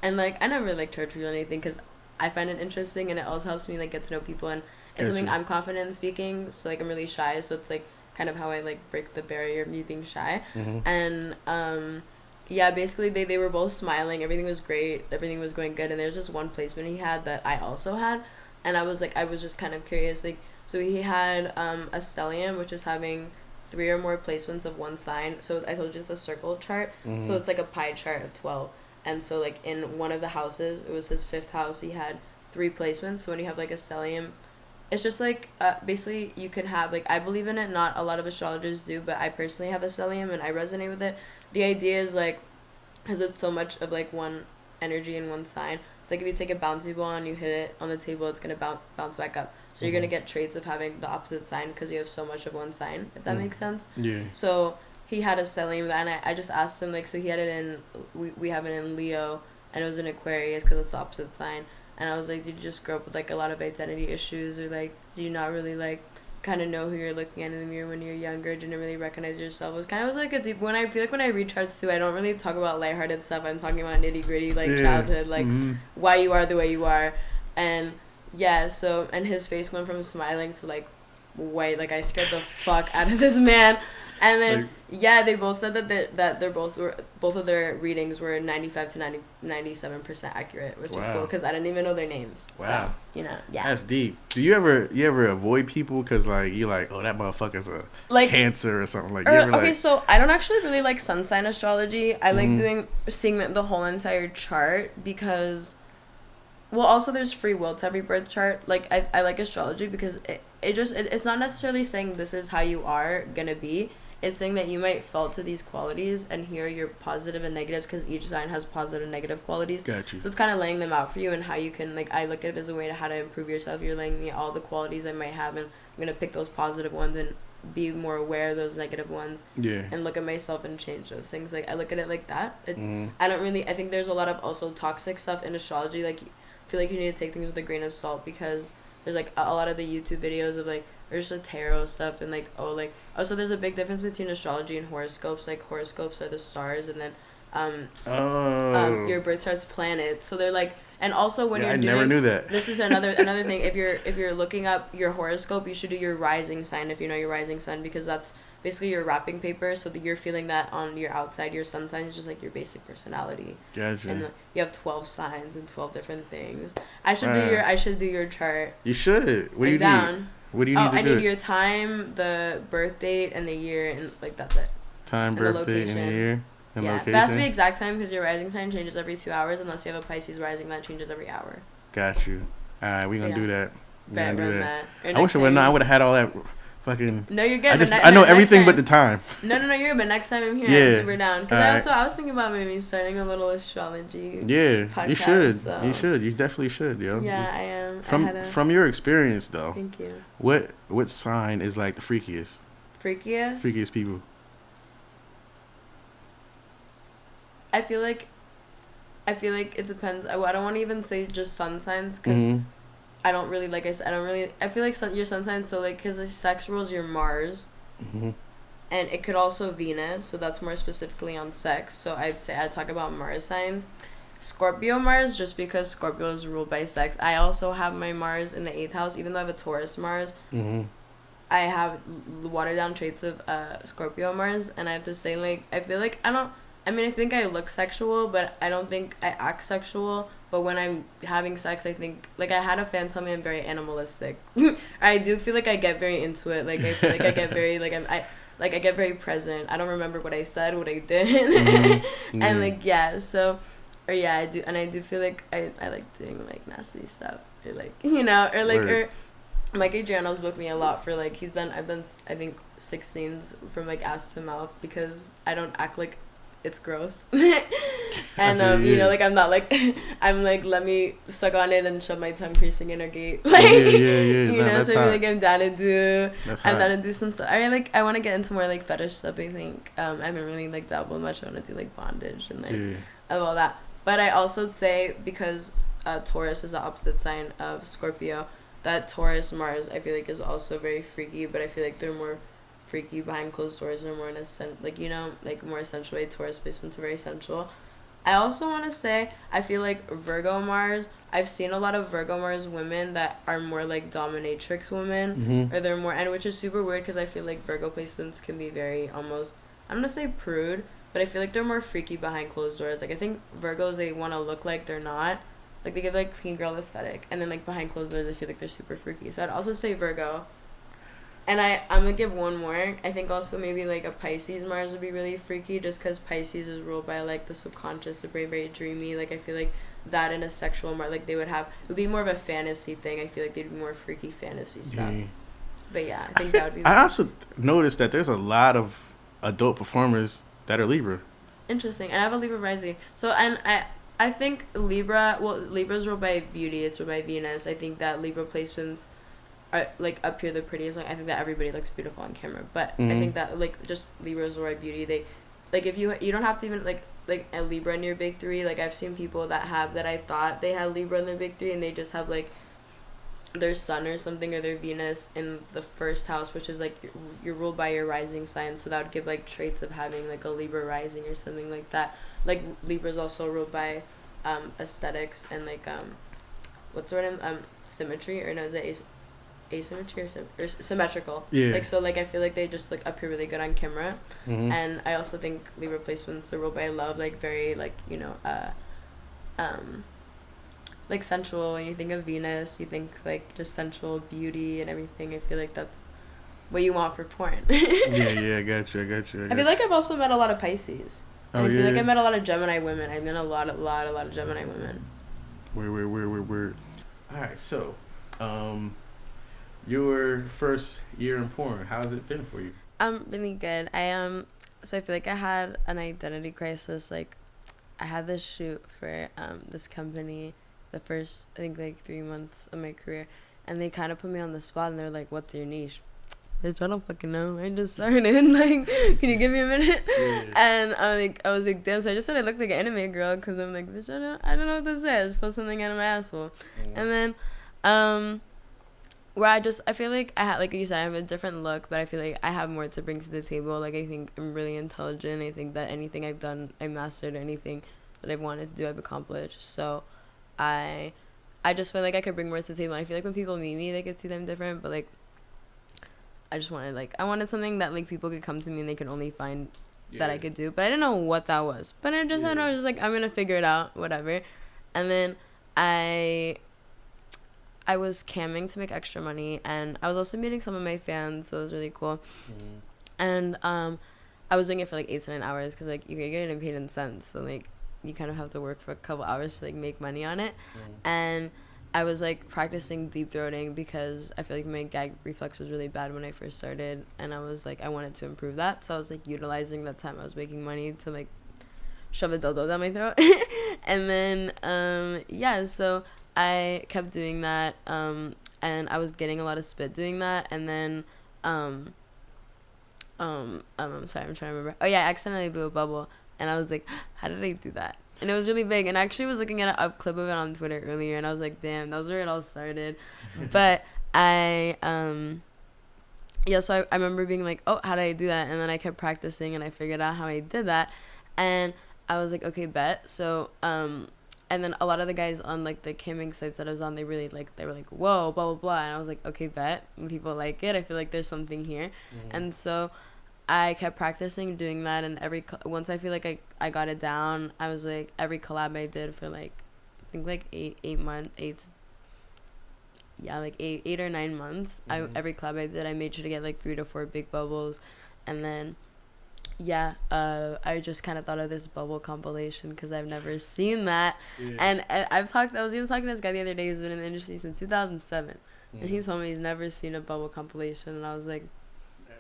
And like, I never really like chart review or anything, because I find it interesting, and it also helps me like get to know people, and it's something I'm confident in speaking. So like, I'm really shy, so it's like kind of how I like break the barrier of me being shy. And basically they were both smiling, everything was great, everything was going good, and there's just one placement he had that I also had, and I was just kind of curious, like, so he had a stellium, which is having 3 or more placements of one sign. So I told you it's a circle chart, so it's like a pie chart of 12. And so like in one of the houses, it was his 5th house, he had 3 placements. So when you have like a stellium, it's just like basically you can have, like, I believe in it, not a lot of astrologers do, but I personally have a stellium and I resonate with it. The idea is like, because it's so much of like one energy in one sign, it's like if you take a bouncy ball and you hit it on the table, it's going to bounce back up. So you're going to get traits of having the opposite sign because you have so much of one sign, if that makes sense. Yeah. So he had a stellium, and I just asked him, like, so he had it in, we have it in Leo, and it was in Aquarius because it's the opposite sign. And I was like, did you just grow up with like a lot of identity issues, or like, do you not really like kind of know who you're looking at in the mirror when you're younger, didn't really recognize yourself? It was kind of like a deep, when I feel like when I read charts too, I don't really talk about lighthearted stuff. I'm talking about nitty gritty, like childhood, like why you are the way you are. And so, and his face went from smiling to like white, like I scared the fuck out of this man. And then they both said that they're both of their readings were 95 to 97% accurate, which is cool because I didn't even know their names. Wow. So, that's deep. Do you ever avoid people because like you're like, oh, that motherfucker's a like Cancer or something like? So I don't actually really like sun sign astrology. I like seeing the whole entire chart because, well, also there's free will to every birth chart. Like I like astrology because it's not necessarily saying this is how you are gonna be. It's saying that you might fall to these qualities, and here are your positive and negatives, because each sign has positive and negative qualities. Got you. So it's kind of laying them out for you, and how you can, like, I look at it as a way to how to improve yourself. You're laying me all the qualities I might have, and I'm going to pick those positive ones and be more aware of those negative ones. Yeah. And look at myself and change those things. Like, I look at it like that. I think there's a lot of also toxic stuff in astrology. Like, I feel like you need to take things with a grain of salt, because there's, like, a lot of the YouTube videos of, like, or just the tarot stuff, and like so there's a big difference between astrology and horoscopes. Like, horoscopes are the stars, and then your birth chart's planets. So they're like, and also when you're doing, I never knew that. This is another thing. If you're looking up your horoscope, you should do your rising sign if you know your rising sign, because that's basically your wrapping paper, so that you're feeling that on your outside. Your sun sign is just like your basic personality. Gotcha. And you have 12 signs and 12 different things. I should do your chart. You should. What do you need? What do you need to do? I need your time, the birth date, and the year, and like that's it. Time, birth date, and the year, and location. That has to be exact time, because your rising sign changes every 2 hours, unless you have a Pisces rising that changes every hour. Got you. All right, we gonna do that. I wish I would have had all that fucking. No, you're good. I know everything but the time. No, you're good. But next time I'm here, Yeah. I'm super down. Because I was thinking about maybe starting a little astrology. Yeah, podcast, you should. So. You should. You definitely should, yo. Yeah, I am. From your experience though. Thank you. What sign is like the freakiest? Freakiest? Freakiest people. I feel like it depends. I don't want to even say just sun signs because Mm-hmm. I don't really, like I said, I feel like your sun sign, so like, because the sex rules your Mars, Mm-hmm. and it could also Venus, so that's more specifically on sex, so I'd talk about Mars signs. Scorpio Mars, just because Scorpio is ruled by sex. I also have my Mars in the 8th house, even though I have a Taurus Mars. Mm-hmm. I have watered down traits of Scorpio Mars, and I have to say, like, I feel like I think I look sexual, but I don't think I act sexual. But when I'm having sex, I think, like, I had a fan tell me I'm very animalistic. I do feel like I get very into it. Like, I feel like I get very, like, I get very present. I don't remember what I said, what I did. Mm-hmm. And, like, yeah, so, or, yeah, I do. And I do feel like I like doing, like, nasty stuff. Or, like, you know, or, like, Word. or Mike Adriano's booked me a lot for, like, I've done, I think, 6 scenes from, like, ass to mouth because I don't act like it's gross. And you know, like, I'm not like I'm like, let me suck on it and shove my tongue piercing in her gate, like, yeah. you know, so I feel hot. like I'm down to do some stuff. I want to get into more, like, fetish stuff. I think I haven't really, like, dabbled much. I want to do, like, bondage and, like, of all that. But I also say, because Taurus is the opposite sign of Scorpio, that Taurus Mars, I feel like, is also very freaky, but I feel like they're more freaky behind closed doors, or more in a like, you know, like, more essential way. Taurus placements are very sensual. I also want to say, I feel like Virgo Mars, I've seen a lot of Virgo Mars women that are more like dominatrix women, Mm-hmm. or they're more, and which is super weird because I feel like Virgo placements can be very almost, I'm gonna say prude, but I feel like they're more freaky behind closed doors. Like, I think Virgos, they want to look like they're not, like, they give, like, clean girl aesthetic, and then, like, behind closed doors, I feel like they're super freaky. So I'd also say Virgo. And I'm gonna give one more. I think also maybe, like, a Pisces Mars would be really freaky, just because Pisces is ruled by, like, the subconscious, the very, very dreamy. Like, I feel like that in a sexual Mars, like, it would be more of a fantasy thing. I feel like they'd be more freaky fantasy stuff. Yeah. But yeah, I think that would be I also noticed that there's a lot of adult performers that are Libra. interesting. And I have a Libra rising. So, and I think Libra's ruled by beauty. It's ruled by Venus. I think that Libra placements are, like, appear the prettiest. Like, I think that everybody looks beautiful on camera, but I think that, like, just Libras are beauty. They, like, if you don't have to even like a Libra in your big 3. Like, I've seen people that I thought they had Libra in their big 3, and they just have, like, their sun or something, or their Venus in the 1st house, which is, like, you're ruled by your rising sign, so that would give, like, traits of having, like, a Libra rising or something like that. Like, Libra's also ruled by aesthetics and, like, what's the word, symmetry, or no, is it asymmetry or symmetrical? Yeah. Like, so, like, I feel like they just, like, appear really good on camera. Mm-hmm. And I also think Libra placements are ruled by love, like, very, like, you know, like, sensual. When you think of Venus, you think, like, just sensual beauty and everything. I feel like that's what you want for porn. I got you. I feel like I've also met a lot of Pisces. Oh, I feel like yeah? I met a lot of Gemini women. I met a lot of Gemini women. Word. All right, so, your first year in porn, how's it been for you? Really good. So I feel like I had an identity crisis. Like, I had this shoot for this company the first, I think, like, 3 months of my career, and they kind of put me on the spot, and they're like, "What's your niche?" Bitch, I don't fucking know. I just started. Like, can you give me a minute? Yeah. And I was like, damn. So I just said I looked like an anime girl, because I'm like, bitch, I don't know what this is. I just put something out of my asshole. And then, where I feel like I had, like you said, I have a different look, but I feel like I have more to bring to the table. Like, I think I'm really intelligent. I think that anything I've done, I mastered. Anything that I've wanted to do, I've accomplished. So, I just feel like I could bring more to the table. I feel like when people meet me, they could see them different, but, like, I wanted something that, like, people could come to me and they could only find that I could do. But I didn't know what that was. But I just, I know, I was just like, I'm going to figure it out, whatever. And then I was camming to make extra money. And I was also meeting some of my fans, so it was really cool. And I was doing it for, like, 8 to 9 hours because, like, you're getting paid in cents. So, like, you kind of have to work for a couple hours to, like, make money on it. And I was like practicing deep throating because I feel like my gag reflex was really bad when I first started, and I was like, I wanted to improve that, so I was like utilizing that time I was making money to like shove a dildo down my throat. And then so I kept doing that, and I was getting a lot of spit doing that, and then I'm sorry, I'm trying to remember. Oh yeah, I accidentally blew a bubble, and I was like, how did I do that? And it was really big, and I actually was looking at a clip of it on Twitter earlier, and I was like, damn, that was where it all started. But so I remember being like, oh, how did I do that? And then I kept practicing, and I figured out how I did that, and I was like, okay, bet. So and then a lot of the guys on like the camming sites that I was on, they were like, whoa, blah blah blah, and I was like, okay, bet. When people like it, I feel like there's something here. And so I kept practicing doing that, and once I feel like I got it down, I was like, every collab I did for like, I think like 8 months, like 8 or 9 months, every collab I did, I made sure to get like 3 to 4 big bubbles. And then I just kind of thought of this bubble compilation because I've never seen that. And I was even talking to this guy the other day who's been in the industry since 2007, and he told me he's never seen a bubble compilation, and I was like,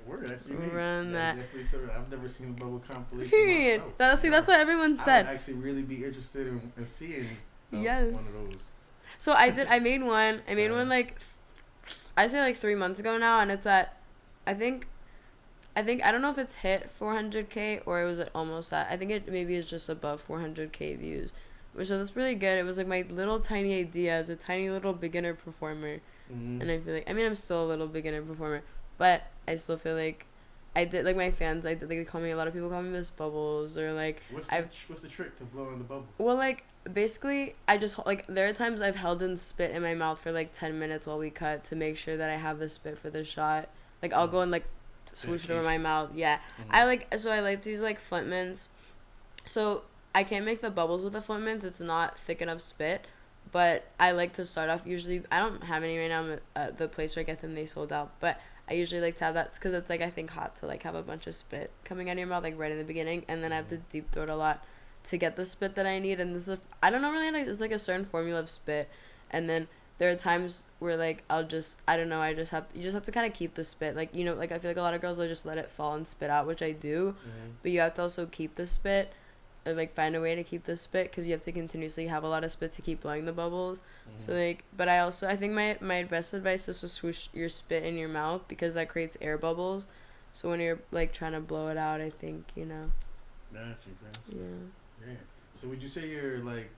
that's unique. Run that. I've never seen a bubble compilation Period. myself. See, that's what everyone said. I would actually really be interested in seeing yes. one of those. So I made one. I made one like, I say like 3 months ago now, and it's at, I think I don't know if it's hit 400K or it was almost at, I think it maybe is just above 400K views, which is really good. It was like my little tiny idea as a tiny little beginner performer. And I feel like, I mean, I'm still a little beginner performer, but I still feel like I did, like my fans, like they call me, a lot of people call me Miss Bubbles, or like what's the trick to blowing the bubbles? Well, like basically I just like, there are times I've held in spit in my mouth for like 10 minutes while we cut to make sure that I have the spit for the shot. Like I'll go and like swoosh it over my mouth. I like to use like Flint mints, so I can't make the bubbles with the Flint mints. It's not thick enough spit, but I like to start off, usually I don't have any right now. I'm at the place where I get them, they sold out, but I usually like to have that because it's like, I think, hot to like have a bunch of spit coming out of your mouth like right in the beginning, and then I have to deep throat a lot to get the spit that I need. And this is I don't know, really, like it's like a certain formula of spit, and then there are times where like you just have to kind of keep the spit, like, you know, like I feel like a lot of girls will just let it fall and spit out, which I do, but you have to also keep the spit, or like find a way to keep the spit, because you have to continuously have a lot of spit to keep blowing the bubbles. So like, but I think my best advice is to swoosh your spit in your mouth, because that creates air bubbles, so when you're like trying to blow it out, I think, you know. Yeah. So would you say your like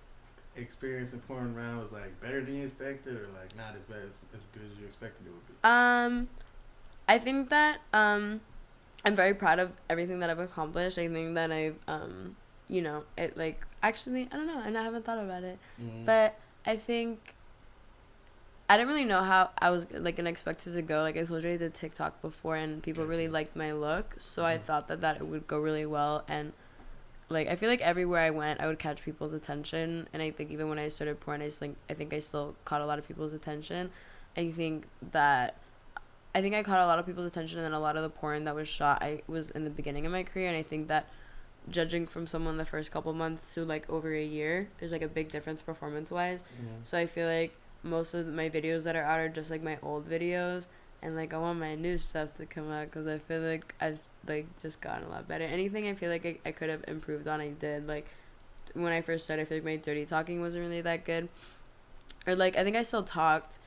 experience in pouring around was like better than you expected, or like not as bad as good as you expected it would be? I think that I'm very proud of everything that I've accomplished. I think that I've you know, it like, actually, I don't know, and I haven't thought about it, but I think I didn't really know how I was like gonna expect it to go. Like I told you, I did TikTok before, and people really liked my look, so I thought that it would go really well. And like, I feel like everywhere I went, I would catch people's attention, and I think even when I started porn, I think I still caught a lot of people's attention. I think I caught a lot of people's attention, and a lot of the porn that was shot, I was in the beginning of my career, and I think that judging from someone the first couple months to like over a year, there's like a big difference performance wise. So I feel like most of my videos that are out are just like my old videos, and like I want my new stuff to come out, because I feel like I've like just gotten a lot better. Anything I feel like I could have improved on, I did. Like when I first started, I feel like my dirty talking wasn't really that good, or like I think I still talked,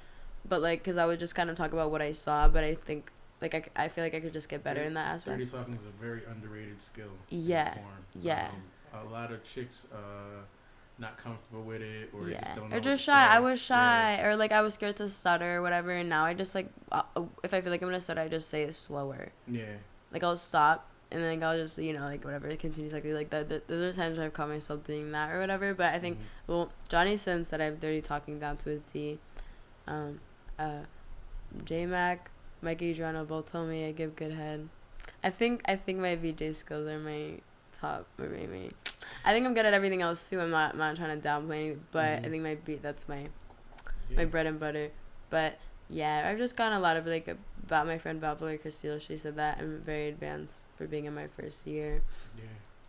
but like because I would just kind of talk about what I saw, but I think like I feel like I could just get better in that aspect. Dirty talking is a very underrated skill. Yeah. In porn. Yeah. A lot of chicks not comfortable with it, or they just don't know. Or just shy. I was shy, or like I was scared to stutter or whatever. And now I just like, if I feel like I'm gonna stutter, I just say it slower. Yeah. Like I'll stop, and then I'll just, you know, like whatever, it continues like that. Those are times where I've caught myself doing that or whatever. But I think well, Johnny Sins said I have dirty talking down to a T. J Mac, Mikey Adriano both told me I give good head. I think my VJ skills are my top, or maybe I think I'm good at everything else too. I'm not trying to downplay, but I think that's my bread and butter. But yeah, I've just gotten a lot of like about my friend Valvola Castillo. She said that I'm very advanced for being in my first year. Yeah,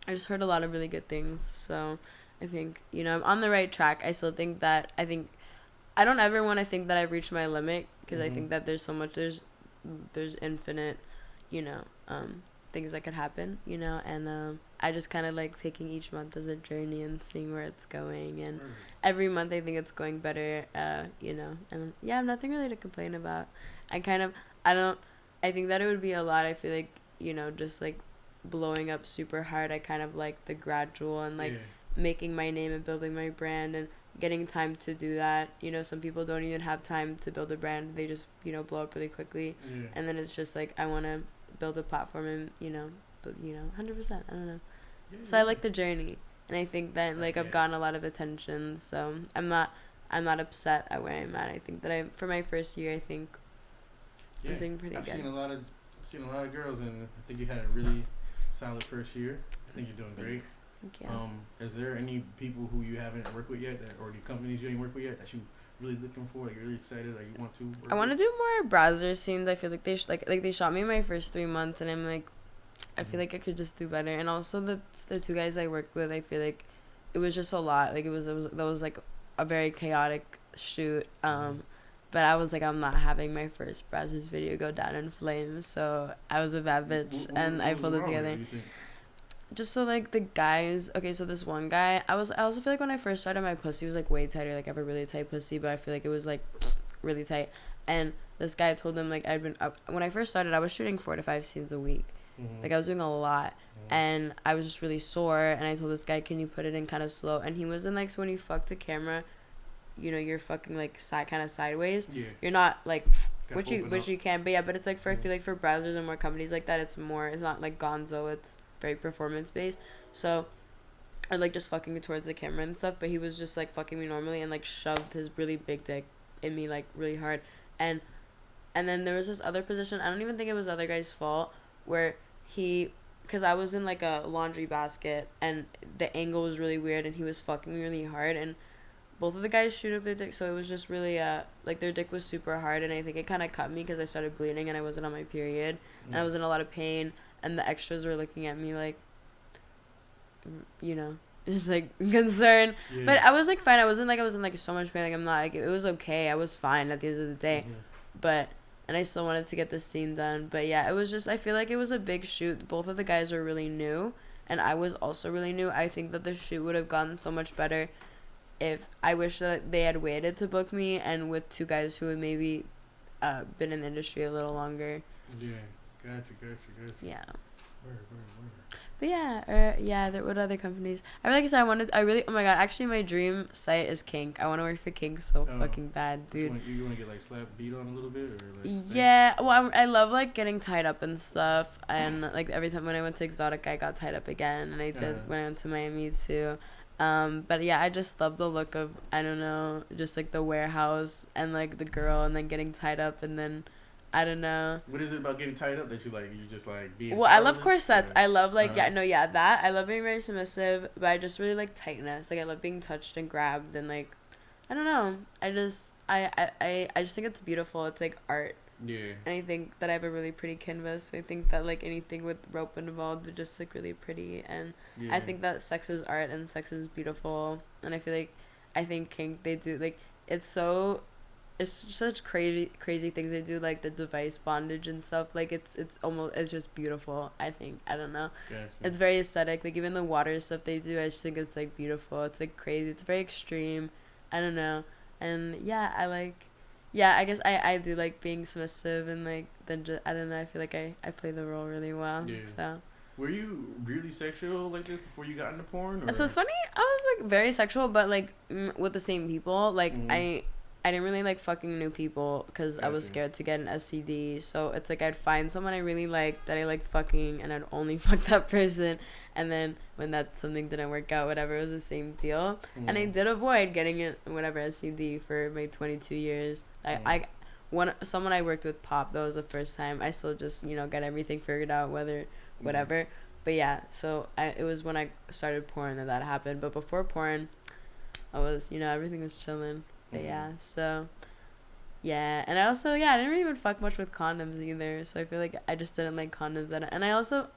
I just heard a lot of really good things. So I think, you know, I'm on the right track. I still think that I don't ever want to think that I've reached my limit, because I think that there's so much, there's infinite, you know, things that could happen, you know, and I just kind of like taking each month as a journey and seeing where it's going, and every month I think it's going better, you know, and yeah, nothing really to complain about. I think that it would be a lot, I feel like, you know, just like blowing up super hard. I kind of like the gradual and like making my name and building my brand and getting time to do that. You know, some people don't even have time to build a brand. They just, you know, blow up really quickly. And then it's just like, I want to build a platform and, you know, 100%. I don't know. So I like the journey. And I think that like I've gotten a lot of attention. So I'm not upset at where I'm at. I think that for my first year, I think I'm doing pretty good. I've seen a lot of girls, and I think you had a really solid first year. I think you're doing great. Thank you. Is there any people who you haven't worked with yet, or the companies you ain't worked with yet, that you really looking for, like you're really excited, like you want to work I want to do more browser scenes. I feel like they shot me my first 3 months, and I'm like, I feel like I could just do better. And also the two guys I worked with, I feel like it was just a lot. Like that was like a very chaotic shoot. But I was like, I'm not having my first browsers video go down in flames. So I was a bad bitch, and I pulled it together. Just so like the guys, okay, so this one guy, I also feel like when I first started, my pussy was like way tighter. Like I have a really tight pussy, but I feel like it was like really tight. And this guy told him like I'd been up when I first started, I was shooting 4 to 5 scenes a week. Like I was doing a lot, and I was just really sore. And I told this guy, can you put it in kind of slow? And he wasn't like, so when you fuck the camera, you know, you're fucking like kind of sideways. You're not like which you can, but yeah, but it's like for I feel like for browsers and more companies like that, it's not like gonzo, it's very performance based. So or like just fucking towards the camera and stuff, but he was just like fucking me normally and like shoved his really big dick in me like really hard. And then there was this other position, I don't even think it was the other guy's fault, where because I was in like a laundry basket and the angle was really weird and he was fucking really hard, and both of the guys shoot up their dick, so it was just really like their dick was super hard, and I think it kind of cut me because I started bleeding and I wasn't on my period and I was in a lot of pain, and the extras were looking at me like, you know, just like concerned. But I was like fine. I wasn't like so much pain. Like I'm not like, it was okay. I was fine at the end of the day. But and I still wanted to get this scene done. But yeah, it was just, I feel like it was a big shoot. Both of the guys were really new and I was also really new. I think that the shoot would have gone so much better if I wish that they had waited to book me, and with two guys who had maybe been in the industry a little longer. Yeah, gotcha. Yeah. Word. But yeah, what other companies? Oh my god, actually my dream site is Kink. I want to work for Kink so fucking bad, dude. You want to get like slapped, beat on a little bit, or like? Yeah, well, I love like getting tied up and stuff, and like every time when I went to Exotica, I got tied up again, and I did when I went to Miami too. But yeah, I just love the look of, I don't know, just like the warehouse and like the girl and then getting tied up and then, I don't know. What is it about getting tied up that you just like being? Well, I love corsets. I love like that. I love being very submissive, but I just really like tightness. Like I love being touched and grabbed and like, I don't know. I just think it's beautiful. It's like art. Yeah. And I think that I have a really pretty canvas. I think that like anything with rope involved would just look really pretty, and I think that sex is art and sex is beautiful, and I think Kink, they do like it's such crazy things they do, like the device bondage and stuff. Like it's just beautiful. I think, I don't know. Gotcha. It's very aesthetic. Like even the water stuff they do, I just think it's like beautiful. It's like crazy. It's very extreme. I don't know. And yeah, I guess I do like being submissive, and like then just, I don't know, I feel like I play the role really well. Yeah. So. Were you really sexual like this before you got into porn? Or? So it's funny, I was like very sexual, but like with the same people. Like I didn't really like fucking new people because I was scared to get an STD. So it's like I'd find someone I really liked that I liked fucking, and I'd only fuck that person. And then when that something didn't work out, whatever, it was the same deal. And I did avoid getting it, whatever, STD for my 22 years. Someone I worked with, Pop, that was the first time. I still just, got everything figured out, whatever. But yeah, so it was when I started porn that happened. But before porn, I was, everything was chilling. But yeah, so yeah. And I also, I didn't really even fuck much with condoms either. So I feel like I just didn't like condoms. And I also,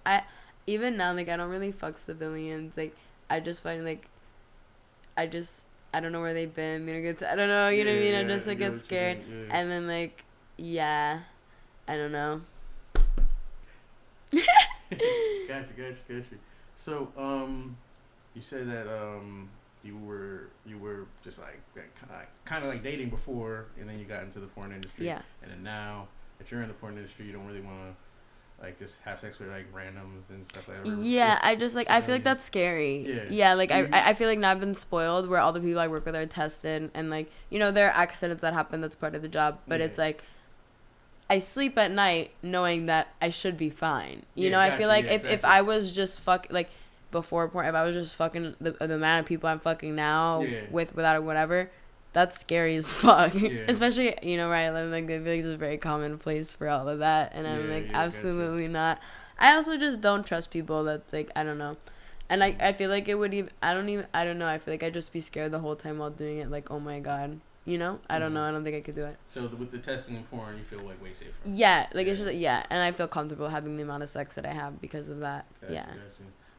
even now, like, I don't really fuck civilians. Like, I just find, like, I don't know where they've been. I don't know. You know what I mean? I just like get scared, and then like I don't know. Gotcha. So, you said that you were just like kind of like dating before, and then you got into the porn industry. Yeah. And then now that you're in the porn industry, you don't really want to like just have sex with like randoms and stuff like that. Yeah, I just like I feel like that's scary. Yeah, like I feel like now I've been spoiled where all the people I work with are tested, and like there are accidents that happen. That's part of the job, but it's like I sleep at night knowing that I should be fine. You know, I feel like if I was just like before porn, if I was just fucking the amount of people I'm fucking now without whatever, that's scary as fuck. Especially, where I live, like I feel like it's a very common place for all of that, and I'm like absolutely not. I also just don't trust people that's like, I don't know. And I feel like it would even, I don't know. I feel like I'd just be scared the whole time while doing it. Like, oh my God. I don't know. I don't think I could do it. So with the testing and porn, you feel like way safer. Yeah, like it's just and I feel comfortable having the amount of sex that I have because of that. Gotcha.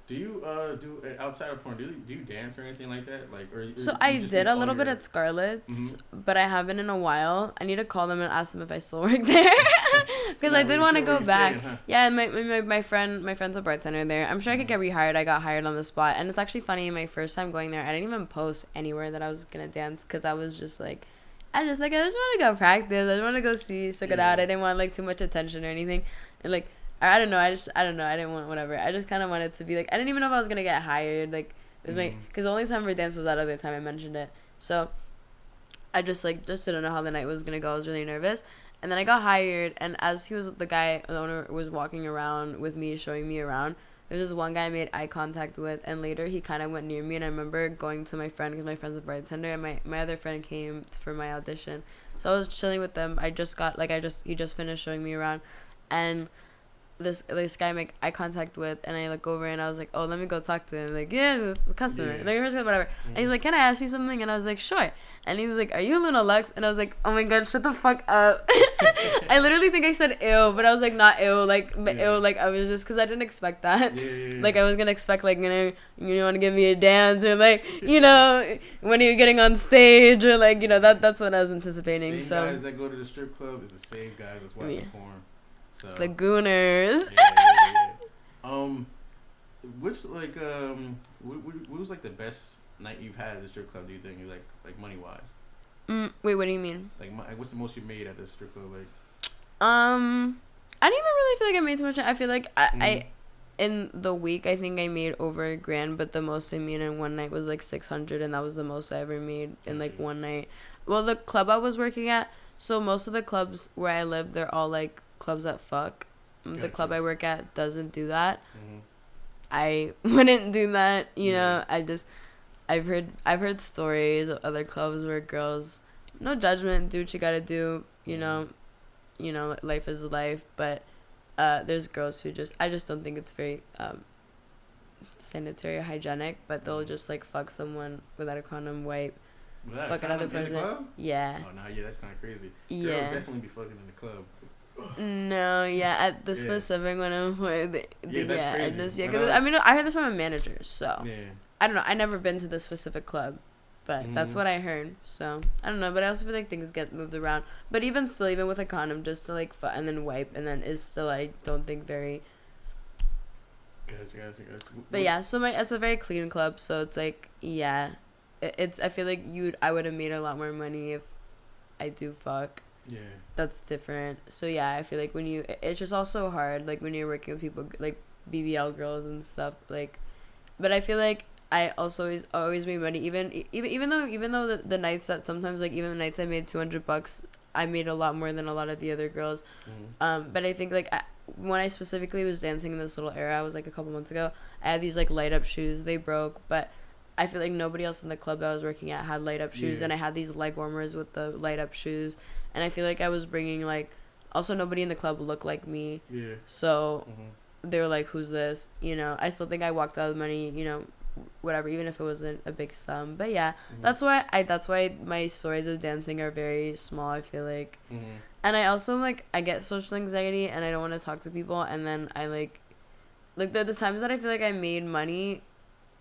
Do you do outside of porn? Do you dance or anything like that? Like, so I did a little bit at Scarlett's, but I haven't in a while. I need to call them and ask them if I still work there because I did want to go back. Staying, huh? Yeah, my friend's a bartender there. I'm sure I could get rehired. I got hired on the spot, and it's actually funny. My first time going there, I didn't even post anywhere that I was gonna dance because I was just like. I just want to go practice. I just want to go suck it out. I didn't want like too much attention or anything, and like. I don't know. I didn't want whatever. I just kind of wanted to be like. I didn't even know if I was gonna get hired. Like, it was because the only time for dance was that other time I mentioned it. So, I just didn't know how the night was gonna go. I was really nervous, and then I got hired. And as the owner was walking around with me, showing me around. There's this one guy I made eye contact with, and later he kind of went near me. And I remember going to my friend because my friend's a bartender, and my other friend came for my audition. So I was chilling with them. He just finished showing me around, and. This guy I make eye contact with, and I look over and I was like, oh, let me go talk to him. Like, the customer. Yeah. Like, whatever. Mm-hmm. And he's like, can I ask you something? And I was like, sure. And he was like, are you Luna Lux? And I was like, oh my God, shut the fuck up. I literally think I said ew, but I was like, not ew. Like, ew. Like, I was just, because I didn't expect that. Yeah. Like, I was going to expect, like, you want to give me a dance, or like, when are you getting on stage, or like, that's what I was anticipating. Same guys that go to the strip club is the same guys that's watching porn. So, the Gooners. Which what was like the best night you've had at the strip club? Do you think, like money wise? Wait, what do you mean? Like, what's the most you made at the strip club? Like, I didn't even really feel like I made too much. I feel like I in the week I think I made over $1,000, but the most I made in one night was like 600, and that was the most I ever made in like one night. Well, the club I was working at, so most of the clubs where I live, they're all like clubs that fuck. Gotcha. The club I work at doesn't do that. Mm-hmm. I wouldn't do that, know. I've heard stories of other clubs where girls, no judgment, do what you gotta do, life is life, but there's girls who I just don't think it's very sanitary or hygienic, but they'll just like fuck someone without a condom, wipe, fuck another person. Yeah. Oh no, that's kind of crazy. Girls definitely be fucking in the club. No, at the specific one I'm with, that's crazy. Cause I heard this from a manager, so I don't know. I never been to the specific club, but that's what I heard. So I don't know, but I also feel like things get moved around. But even still, even with a condom, just to like and then wipe, and then is still I don't think very. Gotcha. But so it's a very clean club, so it's like it's I feel like I would have made a lot more money if I do fuck. Yeah. That's different. So I feel like it's just also hard, like when you're working with people like BBL girls and stuff, like, but I feel like I also always made money, even though the nights that sometimes, like, even the nights I made $200, I made a lot more than a lot of the other girls. But I think like when I specifically was dancing in this little era, I was like a couple months ago, I had these like light up shoes. They broke, but I feel like nobody else in the club that I was working at had light up shoes, and I had these leg warmers with the light up shoes. And I feel like I was bringing, like, also nobody in the club looked like me. Yeah. So they were like, who's this? I still think I walked out with money, whatever, even if it wasn't a big sum. But that's why my stories of dancing are very small, I feel like. And I also, like, I get social anxiety and I don't want to talk to people. And then I, like the times that I feel like I made money,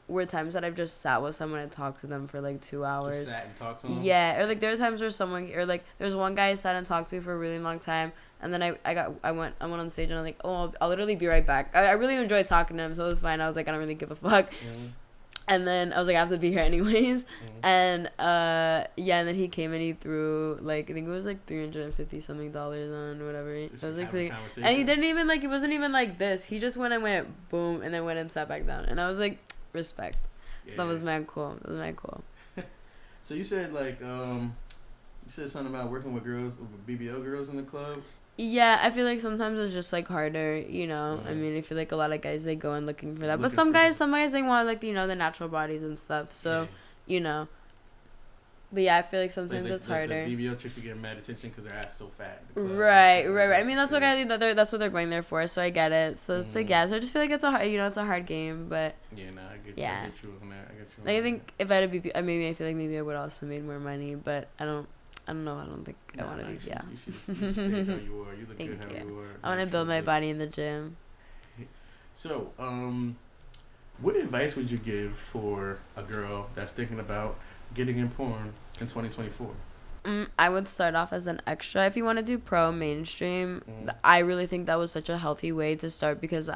were times that I've just sat with someone and talked to them for like 2 hours. Just sat and talked to them? Yeah, or like there are times where someone, or like there's one guy I sat and talked to for a really long time, and then I went on stage and I was like, oh, I'll literally be right back. I really enjoyed talking to him, so it was fine. I was like, I don't really give a fuck. And then I was like, I have to be here anyways. And yeah, and then he came and he threw like, I think it was like $350 something on whatever. It was like pretty, and he didn't even like, it wasn't even like this. He just went and went boom and then went and sat back down. And I was like, respect. Yeah. That was mad cool. So you said like you said something about working with girls, with BBL girls in the club. Yeah, I feel like sometimes it's just like harder, you know. I mean, I feel like a lot of guys, they go in looking for that, but some guys they want like, you know, the natural bodies and stuff. So you know, but yeah, I feel like sometimes it's harder. The BBL chicks are getting mad attention because their ass is so fat. Right. I mean, that's what guys do. That's what they're going there for. So I get it. So it's like, yeah. So I just feel like it's a hard, you know, it's a hard game, but yeah, no, I get you on that. Like, I think if I had a BBL, I feel like maybe I would also made more money, but I don't know. I don't think I want to be. Yeah. You should stay how you are. You look good how you are. I want to build my body in the gym. So, what advice would you give for a girl that's thinking about getting in porn in 2024? I would start off as an extra. If you want to do pro mainstream, I really think that was such a healthy way to start, because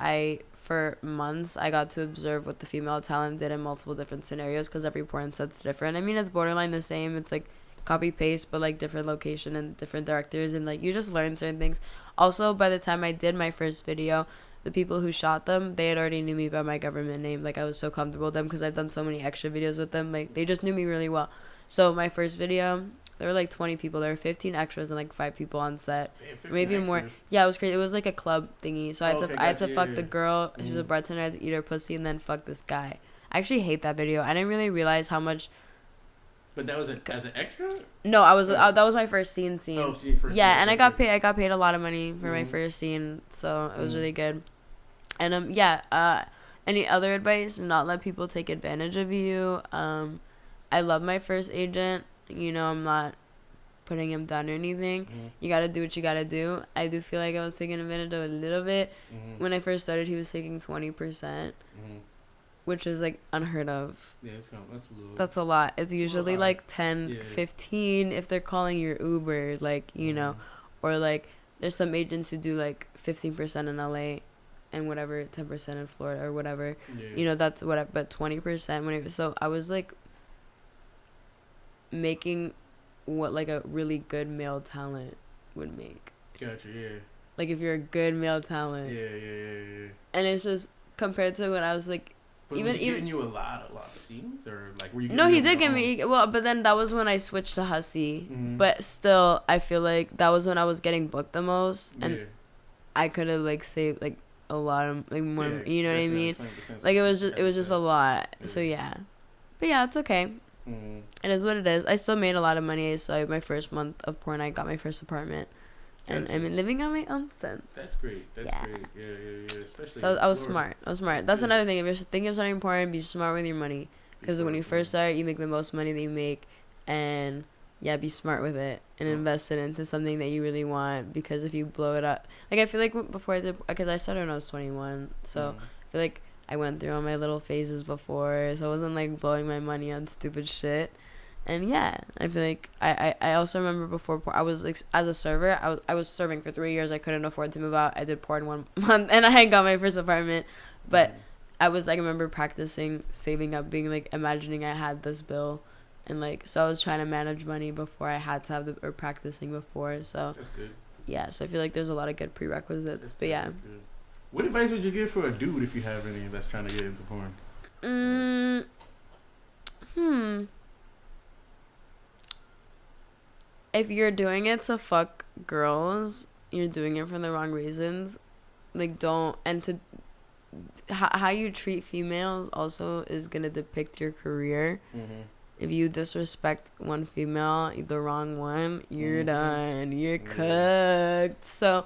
for months, I got to observe what the female talent did in multiple different scenarios, because every porn set's different. I mean, it's borderline the same. It's like copy paste, but like different location and different directors, and like you just learn certain things. Also, by the time I did my first video, the people who shot them, they had already knew me by my government name. Like, I was so comfortable with them because I've done so many extra videos with them. Like, they just knew me really well. So my first video, there were like 20 people. There were 15 extras and like 5 people on set. Damn, maybe extras. More. Yeah, it was crazy. It was like a club thingy. So I had to fuck the girl. She was a bartender. I had to eat her pussy and then fuck this guy. I actually hate that video. I didn't really realize how much. But that was as an extra? No, I was that was my first scene. Oh, first yeah, and I got paid a lot of money for my first scene, so it was really good. And any other advice? Not let people take advantage of you. I love my first agent. You know, I'm not putting him down or anything. You gotta do what you gotta do. I do feel like I was taking advantage of a little bit. When I first started, he was taking 20%. Which is like unheard of. Yeah, that's a lot. It's usually like 10, 15 if they're calling your Uber, like, you know, or like there's some agents who do like 15% in LA and whatever, 10% in Florida or whatever. Yeah. You know, that's whatever, but 20% so I was like making what like a really good male talent would make. Gotcha, yeah. Like if you're a good male talent. Yeah. And it's just compared to when I was like, but was he giving you a lot of scenes, or like were you? No, he did give me. Well, but then that was when I switched to Hussy. But still, I feel like that was when I was getting booked the most, and I could have like saved like a lot of like more. You know what I mean? Like it was just a lot. Yeah. So yeah, but yeah, it's okay. It is what it is. I still made a lot of money. So my first month of porn, I got my first apartment. And I'm living on my own sense. That's great. That's great. Yeah. Especially so I was smart. That's another thing. If you're thinking of starting porn, be smart with your money. Because when you first start, you make the most money that you make. And, yeah, be smart with it. And invest it into something that you really want. Because if you blow it up. Like, I feel like before because I started when I was 21. So, I feel like I went through all my little phases before. So I wasn't, like, blowing my money on stupid shit. And yeah, I feel like I also remember before I was like, as a server, I was serving for 3 years. I couldn't afford to move out. I did porn 1 month and I got my first apartment. But I remember practicing saving up, being like imagining I had this bill, and like so I was trying to manage money before I had to have or practicing before. So that's good. Yeah, so I feel like there's a lot of good prerequisites. But yeah. Good. What advice would you give for a dude if you have any that's trying to get into porn? If you're doing it to fuck girls, you're doing it for the wrong reasons. Like, don't, and to, how you treat females also is going to depict your career. If you disrespect one female, the wrong one, you're done. You're cooked. So,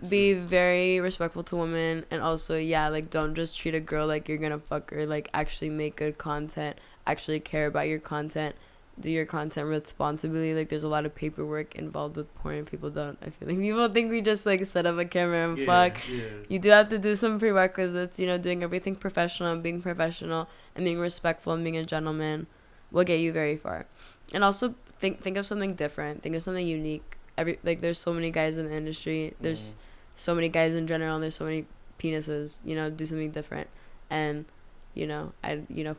be very respectful to women. And also, like, don't just treat a girl like you're going to fuck her. Like, actually make good content. Actually care about your content. do your content responsibly. Like, there's a lot of paperwork involved with porn. People don't. I feel like people think we just like set up a camera and fuck. Yeah. You do have to do some prerequisites. You know, doing everything professional and being professional and being respectful and being a gentleman will get you very far. And also think of something different. Think of something unique. There's so many guys in the industry. There's so many guys in general. And there's so many penises. You know, do something different. And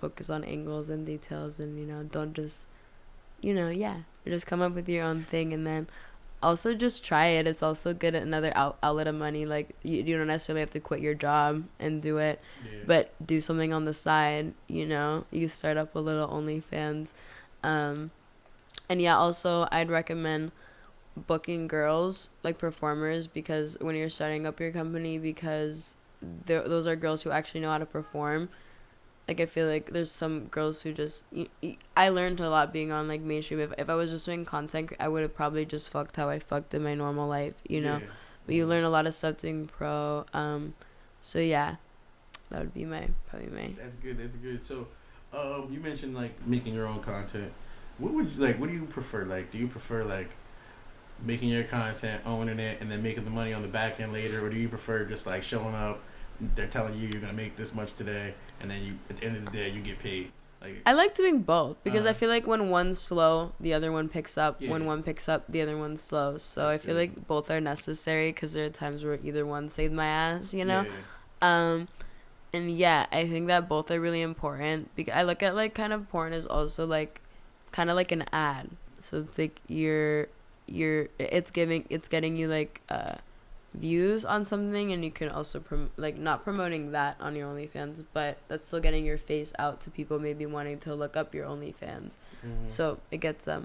focus on angles and details, and don't just just come up with your own thing, and then also just try it. It's also good at another outlet of money. Like you don't necessarily have to quit your job and do it, but do something on the side. You start up a little OnlyFans, and also I'd recommend booking girls, like performers, because when you're starting up your company, because those are girls who actually know how to perform. Like, I feel like there's some girls who just... I learned a lot being on, like, mainstream. If I was just doing content, I would have probably just fucked how I fucked in my normal life, Yeah. But you learn a lot of stuff doing pro. So, yeah. That would be probably my... That's good. So, you mentioned, like, making your own content. What do you prefer? Like, do you prefer, like, making your content, owning it, and then making the money on the back end later? Or do you prefer just, like, showing up, they're telling you you're going to make this much today, and then at the end of the day, you get paid? I like doing both, because I feel like when one's slow, the other one picks up. Yeah. When one picks up, the other one's slow. So I feel like both are necessary, because there are times where either one saved my ass, Yeah. And I think that both are really important, because I look at, like, kind of porn as also, like, kind of like an ad. So it's like it's getting you, like, views on something, and you can also not promoting that on your OnlyFans, but that's still getting your face out to people maybe wanting to look up your OnlyFans. So it gets I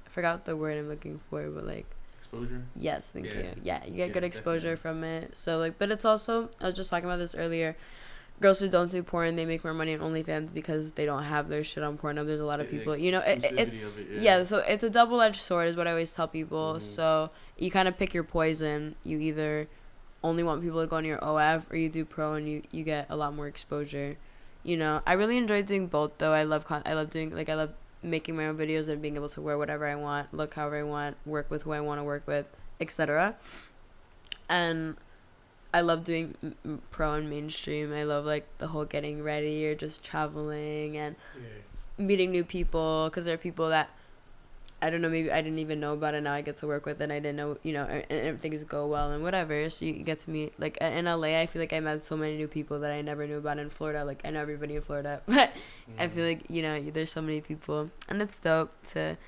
forgot the word I'm looking for, but like exposure. Yes, thank you. Yeah, you get good exposure from it. So like, but it's also, I was just talking about this earlier, girls who don't do porn, they make more money on OnlyFans because they don't have their shit on Pornhub. There's a lot of people, so it's a double-edged sword is what I always tell people. So you kind of pick your poison. You either only want people to go on your OF, or you do pro and you get a lot more exposure. I really enjoy doing both, though. I love making my own videos and being able to wear whatever I want, look however I want, work with who I want to work with, etc. And I love doing pro and mainstream. I love, like, the whole getting ready or just traveling and meeting new people, because there are people that, I don't know, maybe I didn't even know about, and now I get to work with, and I didn't know, and things go well and whatever. So you get to meet, like, in LA, I feel like I met so many new people that I never knew about. In Florida, like, I know everybody in Florida, but I feel like, there's so many people, and it's dope to,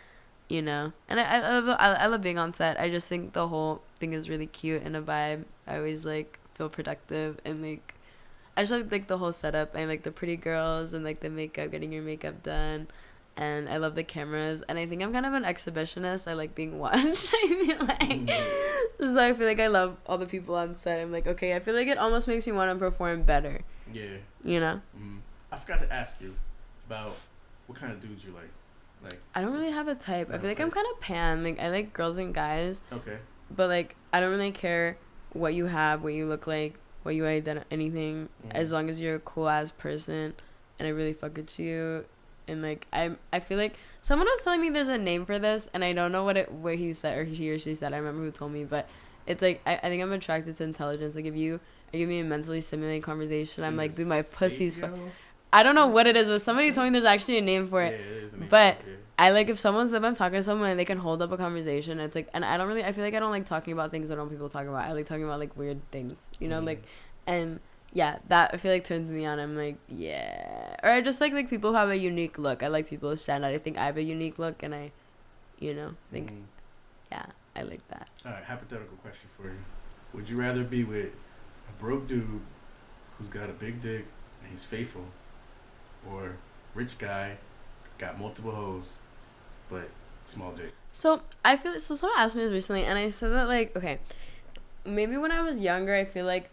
and I love being on set. I just think the whole thing is really cute and a vibe. I always, like, feel productive, and, like, I just like the whole setup. I like the pretty girls and, like, the makeup, getting your makeup done, and I love the cameras, and I think I'm kind of an exhibitionist. I like being watched. I feel like so I feel like I love all the people on set. I'm like, okay, I feel like it almost makes me want to perform better. I forgot to ask you about what kind of dudes you like. I don't really have a type. I feel like I'm kind of pan. Like, I like girls and guys. Okay. But, like, I don't really care what you have, what you look like, what you anything, as long as you're a cool ass person and I really fuck with you. And, like, I feel like someone was telling me there's a name for this, and I don't know what he said, or he or she said. I remember who told me, but it's like I think I'm attracted to intelligence. Like, if you give me a mentally stimulating conversation, I'm like, dude, my pussy's I don't know what it is, but somebody told me there's actually a name for it. Yeah, it is a name. But I like, if I'm talking to someone and they can hold up a conversation, it's like, and I feel like I don't like talking about things that normal people talk about. I like talking about, like, weird things, like, and yeah, that I feel like turns me on. I'm like, yeah. Or I just like people who have a unique look. I like people who stand out. I think I have a unique look, and I think, yeah, I like that. All right, hypothetical question for you. Would you rather be with a broke dude who's got a big dick and he's faithful, or rich guy, got multiple hoes, but small dick? So I feel, so someone asked me this recently, and I said that, like, okay, maybe when I was younger, I feel like,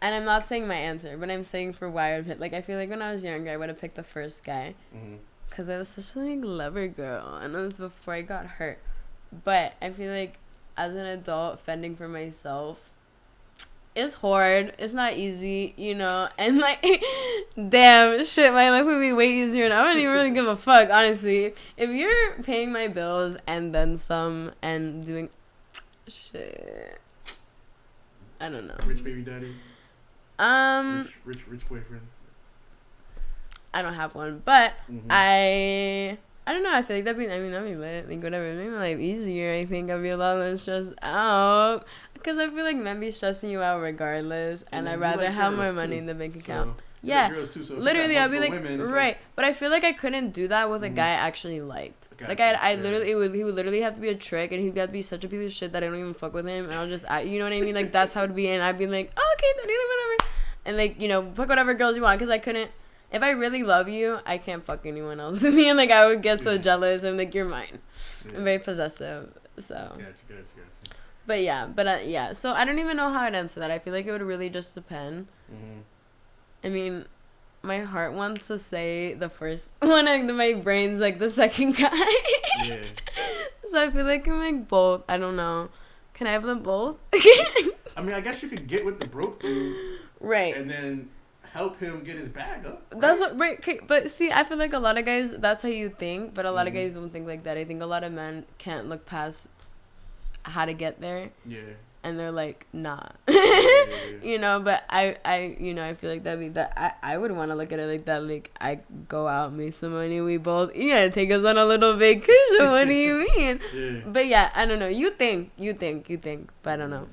and I'm not saying my answer, but I'm saying for why I would pick, like, I feel like when I was younger, I would have picked the first guy, because I was such a, like, lover girl, and it was before I got hurt. But I feel like as an adult, fending for myself, it's hard. It's not easy, you know. And like, damn, shit, my life would be way easier, and I don't even really give a fuck, honestly. If you're paying my bills and then some, and doing shit, I don't know. Rich baby daddy. Rich boyfriend. I don't have one, but I don't know. I feel like that'd be lit. Like, whatever. Maybe like easier. I think I'd be a lot less stressed out. Because I feel like men be stressing you out regardless, and I'd rather have more money in the bank account. Yeah, girls too, so literally, I'd be like, women, right. like, but I feel like I couldn't do that with a guy I actually liked. Gotcha. Like, I literally, he would literally have to be a trick, and he'd have to be such a piece of shit that I don't even fuck with him, and I'll just, you know what I mean? Like, that's how it'd be, and I'd be like, oh, okay, then whatever. And, like, you know, fuck whatever girls you want, because I couldn't. If I really love you, I can't fuck anyone else. Me, and like, I would get so jealous. I'm like, you're mine. I'm very possessive. So. Gotcha. But yeah. So I don't even know how I'd answer that. I feel like it would really just depend. I mean, my heart wants to say the first one, and my brain's like the second guy. Yeah. So I feel like I'm like both. I don't know. Can I have them both? I mean, I guess you could get with the broke dude. Right. And then help him get his bag up. Right? That's what, right. Okay, but see, I feel like a lot of guys, that's how you think, but a lot of guys don't think like that. I think a lot of men can't look past how to get there. Yeah. And they're like, nah. You know, but I you know, I feel like that'd be that. I would want to look at it like that. Like, I go out, make some money, we both, take us on a little vacation. What do you mean? Yeah. But yeah, I don't know. You think, but I don't know.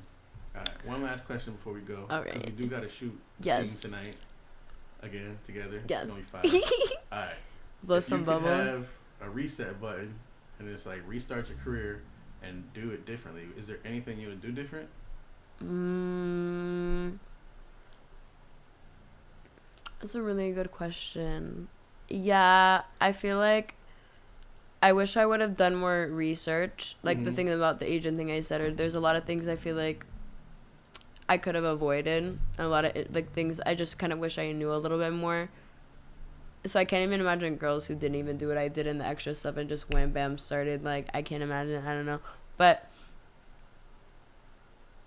All right, one last question before we go. All right. We do got to shoot scene tonight. Again, together. Yes. It's gonna be 5. All right. Blow some bubble. You could have a reset button, and it's like restart your career and do it differently. Is there anything you would do different? That's a really good question. Yeah, I feel like I wish I would have done more research. Like the thing about the agent thing I said, or there's a lot of things I feel like I could have avoided. A lot of like things I just kind of wish I knew a little bit more. So I can't even imagine girls who didn't even do what I did in the extra stuff and just wham bam started. Like, I can't imagine. I don't know. But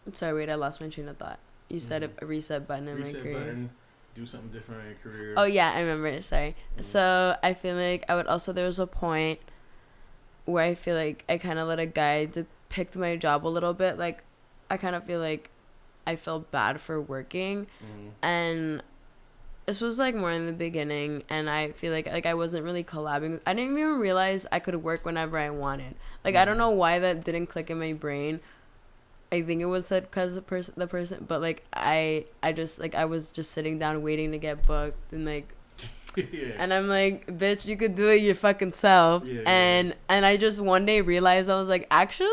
I'm sorry, wait, I lost my train of thought. You said a reset button in my career. Reset button, do something different in your career. Oh yeah, I remember. Sorry. So I feel like I would also, there was a point where I feel like I kind of let a guy depict my job a little bit. Like, I kind of feel like I felt bad for working, and this was like more in the beginning, and I feel like I wasn't really collabing. I didn't even realize I could work whenever I wanted. Like, I don't know why that didn't click in my brain. I think it was said because the person, but like I just like, I was just sitting down waiting to get booked, and like, and I'm like, bitch, you could do it your fucking self. And I just one day realized, I was like, actually,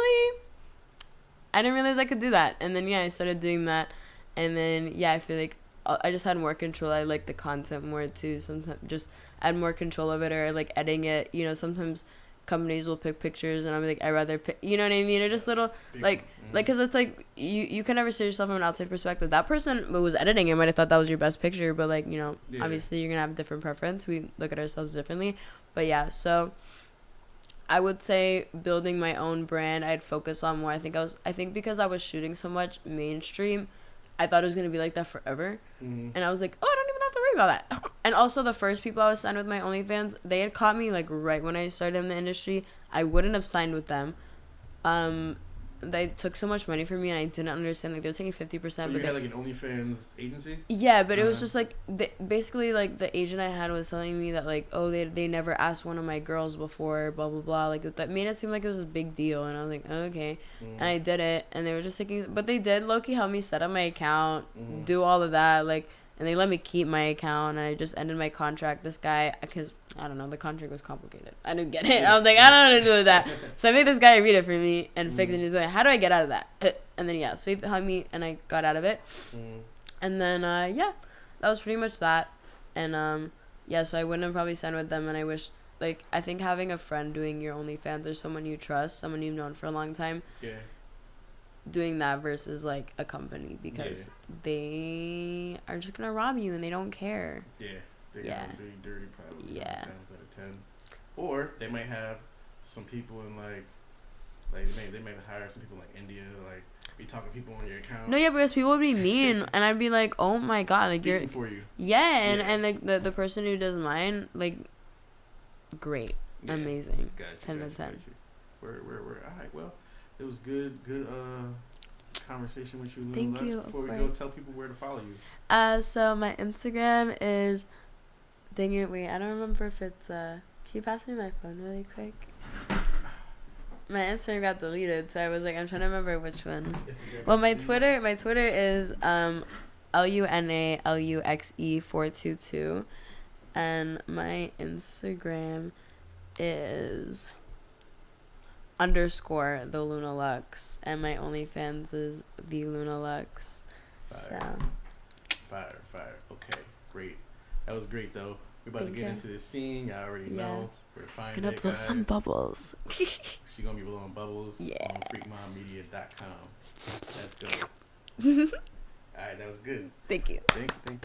I didn't realize I could do that. And then I started doing that, and then I feel like I just had more control. I like the content more too. Sometimes just add more control of it, or like editing it. Sometimes companies will pick pictures, and I'm like, I rather pick, you know what I mean? Or just little like because it's like you can never see yourself from an outside perspective. That person who was editing it might have thought that was your best picture, but like, obviously you're gonna have a different preference. We look at ourselves differently. But so I would say building my own brand, I'd focus on more. I think because I was shooting so much mainstream, I thought it was going to be like that forever. And I was like, oh, I don't even have to worry about that. And also the first people I was signed with my OnlyFans, they had caught me like right when I started in the industry. I wouldn't have signed with them. They took so much money from me, and I didn't understand. Like, they were taking 50%. But you had like an OnlyFans agency? Yeah, but it was just like, basically like the agent I had was telling me that like, oh, they never asked one of my girls before, blah, blah, blah. Like, that made it seem like it was a big deal. And I was like, oh, okay. And I did it, and they were just taking, but they did low-key help me set up my account, do all of that. Like, and they let me keep my account, and I just ended my contract. This guy, because I don't know, the contract was complicated. I didn't get it. I was like, I don't know what to do with that. So I made this guy read it for me and fix it. And he's like, how do I get out of that? And then so he helped me, and I got out of it. And then that was pretty much that. And so I wouldn't have probably signed with them. And I wish, like, I think having a friend doing your OnlyFans, or someone you trust, someone you've known for a long time, doing that versus like a company, because they are just gonna rob you and they don't care. They're gonna do you dirty probably 9 times out of 10. Or they might have some people in like they might hire some people in like India, like be talking to people on your account. No, yeah, because people would be mean, and I'd be like, oh my god, like Speaking you're. for you. Yeah, and like the person who does mine, like, great, amazing, Gotcha, 10 to 10. We're all right. Well, it was good conversation with you, Luna Thank Lux. you. Before we of go, course. tell people where to follow you. So my Instagram is, dang it, wait, I don't remember if it's Can you pass me my phone really quick? My Instagram got deleted, so I was like, I'm trying to remember which one. Well, my Twitter is LUNALUXE422, and my Instagram is _ the Luna Lux, and my OnlyFans is the Luna Lux. Fire. Okay, great. That was great though. We're about to get into this scene. Y'all already know where to find gonna it, blow guys. some bubbles. She's gonna be blowing bubbles on FreakMobMedia.com. Let's go. All right, that was good. Thank you. Thank you.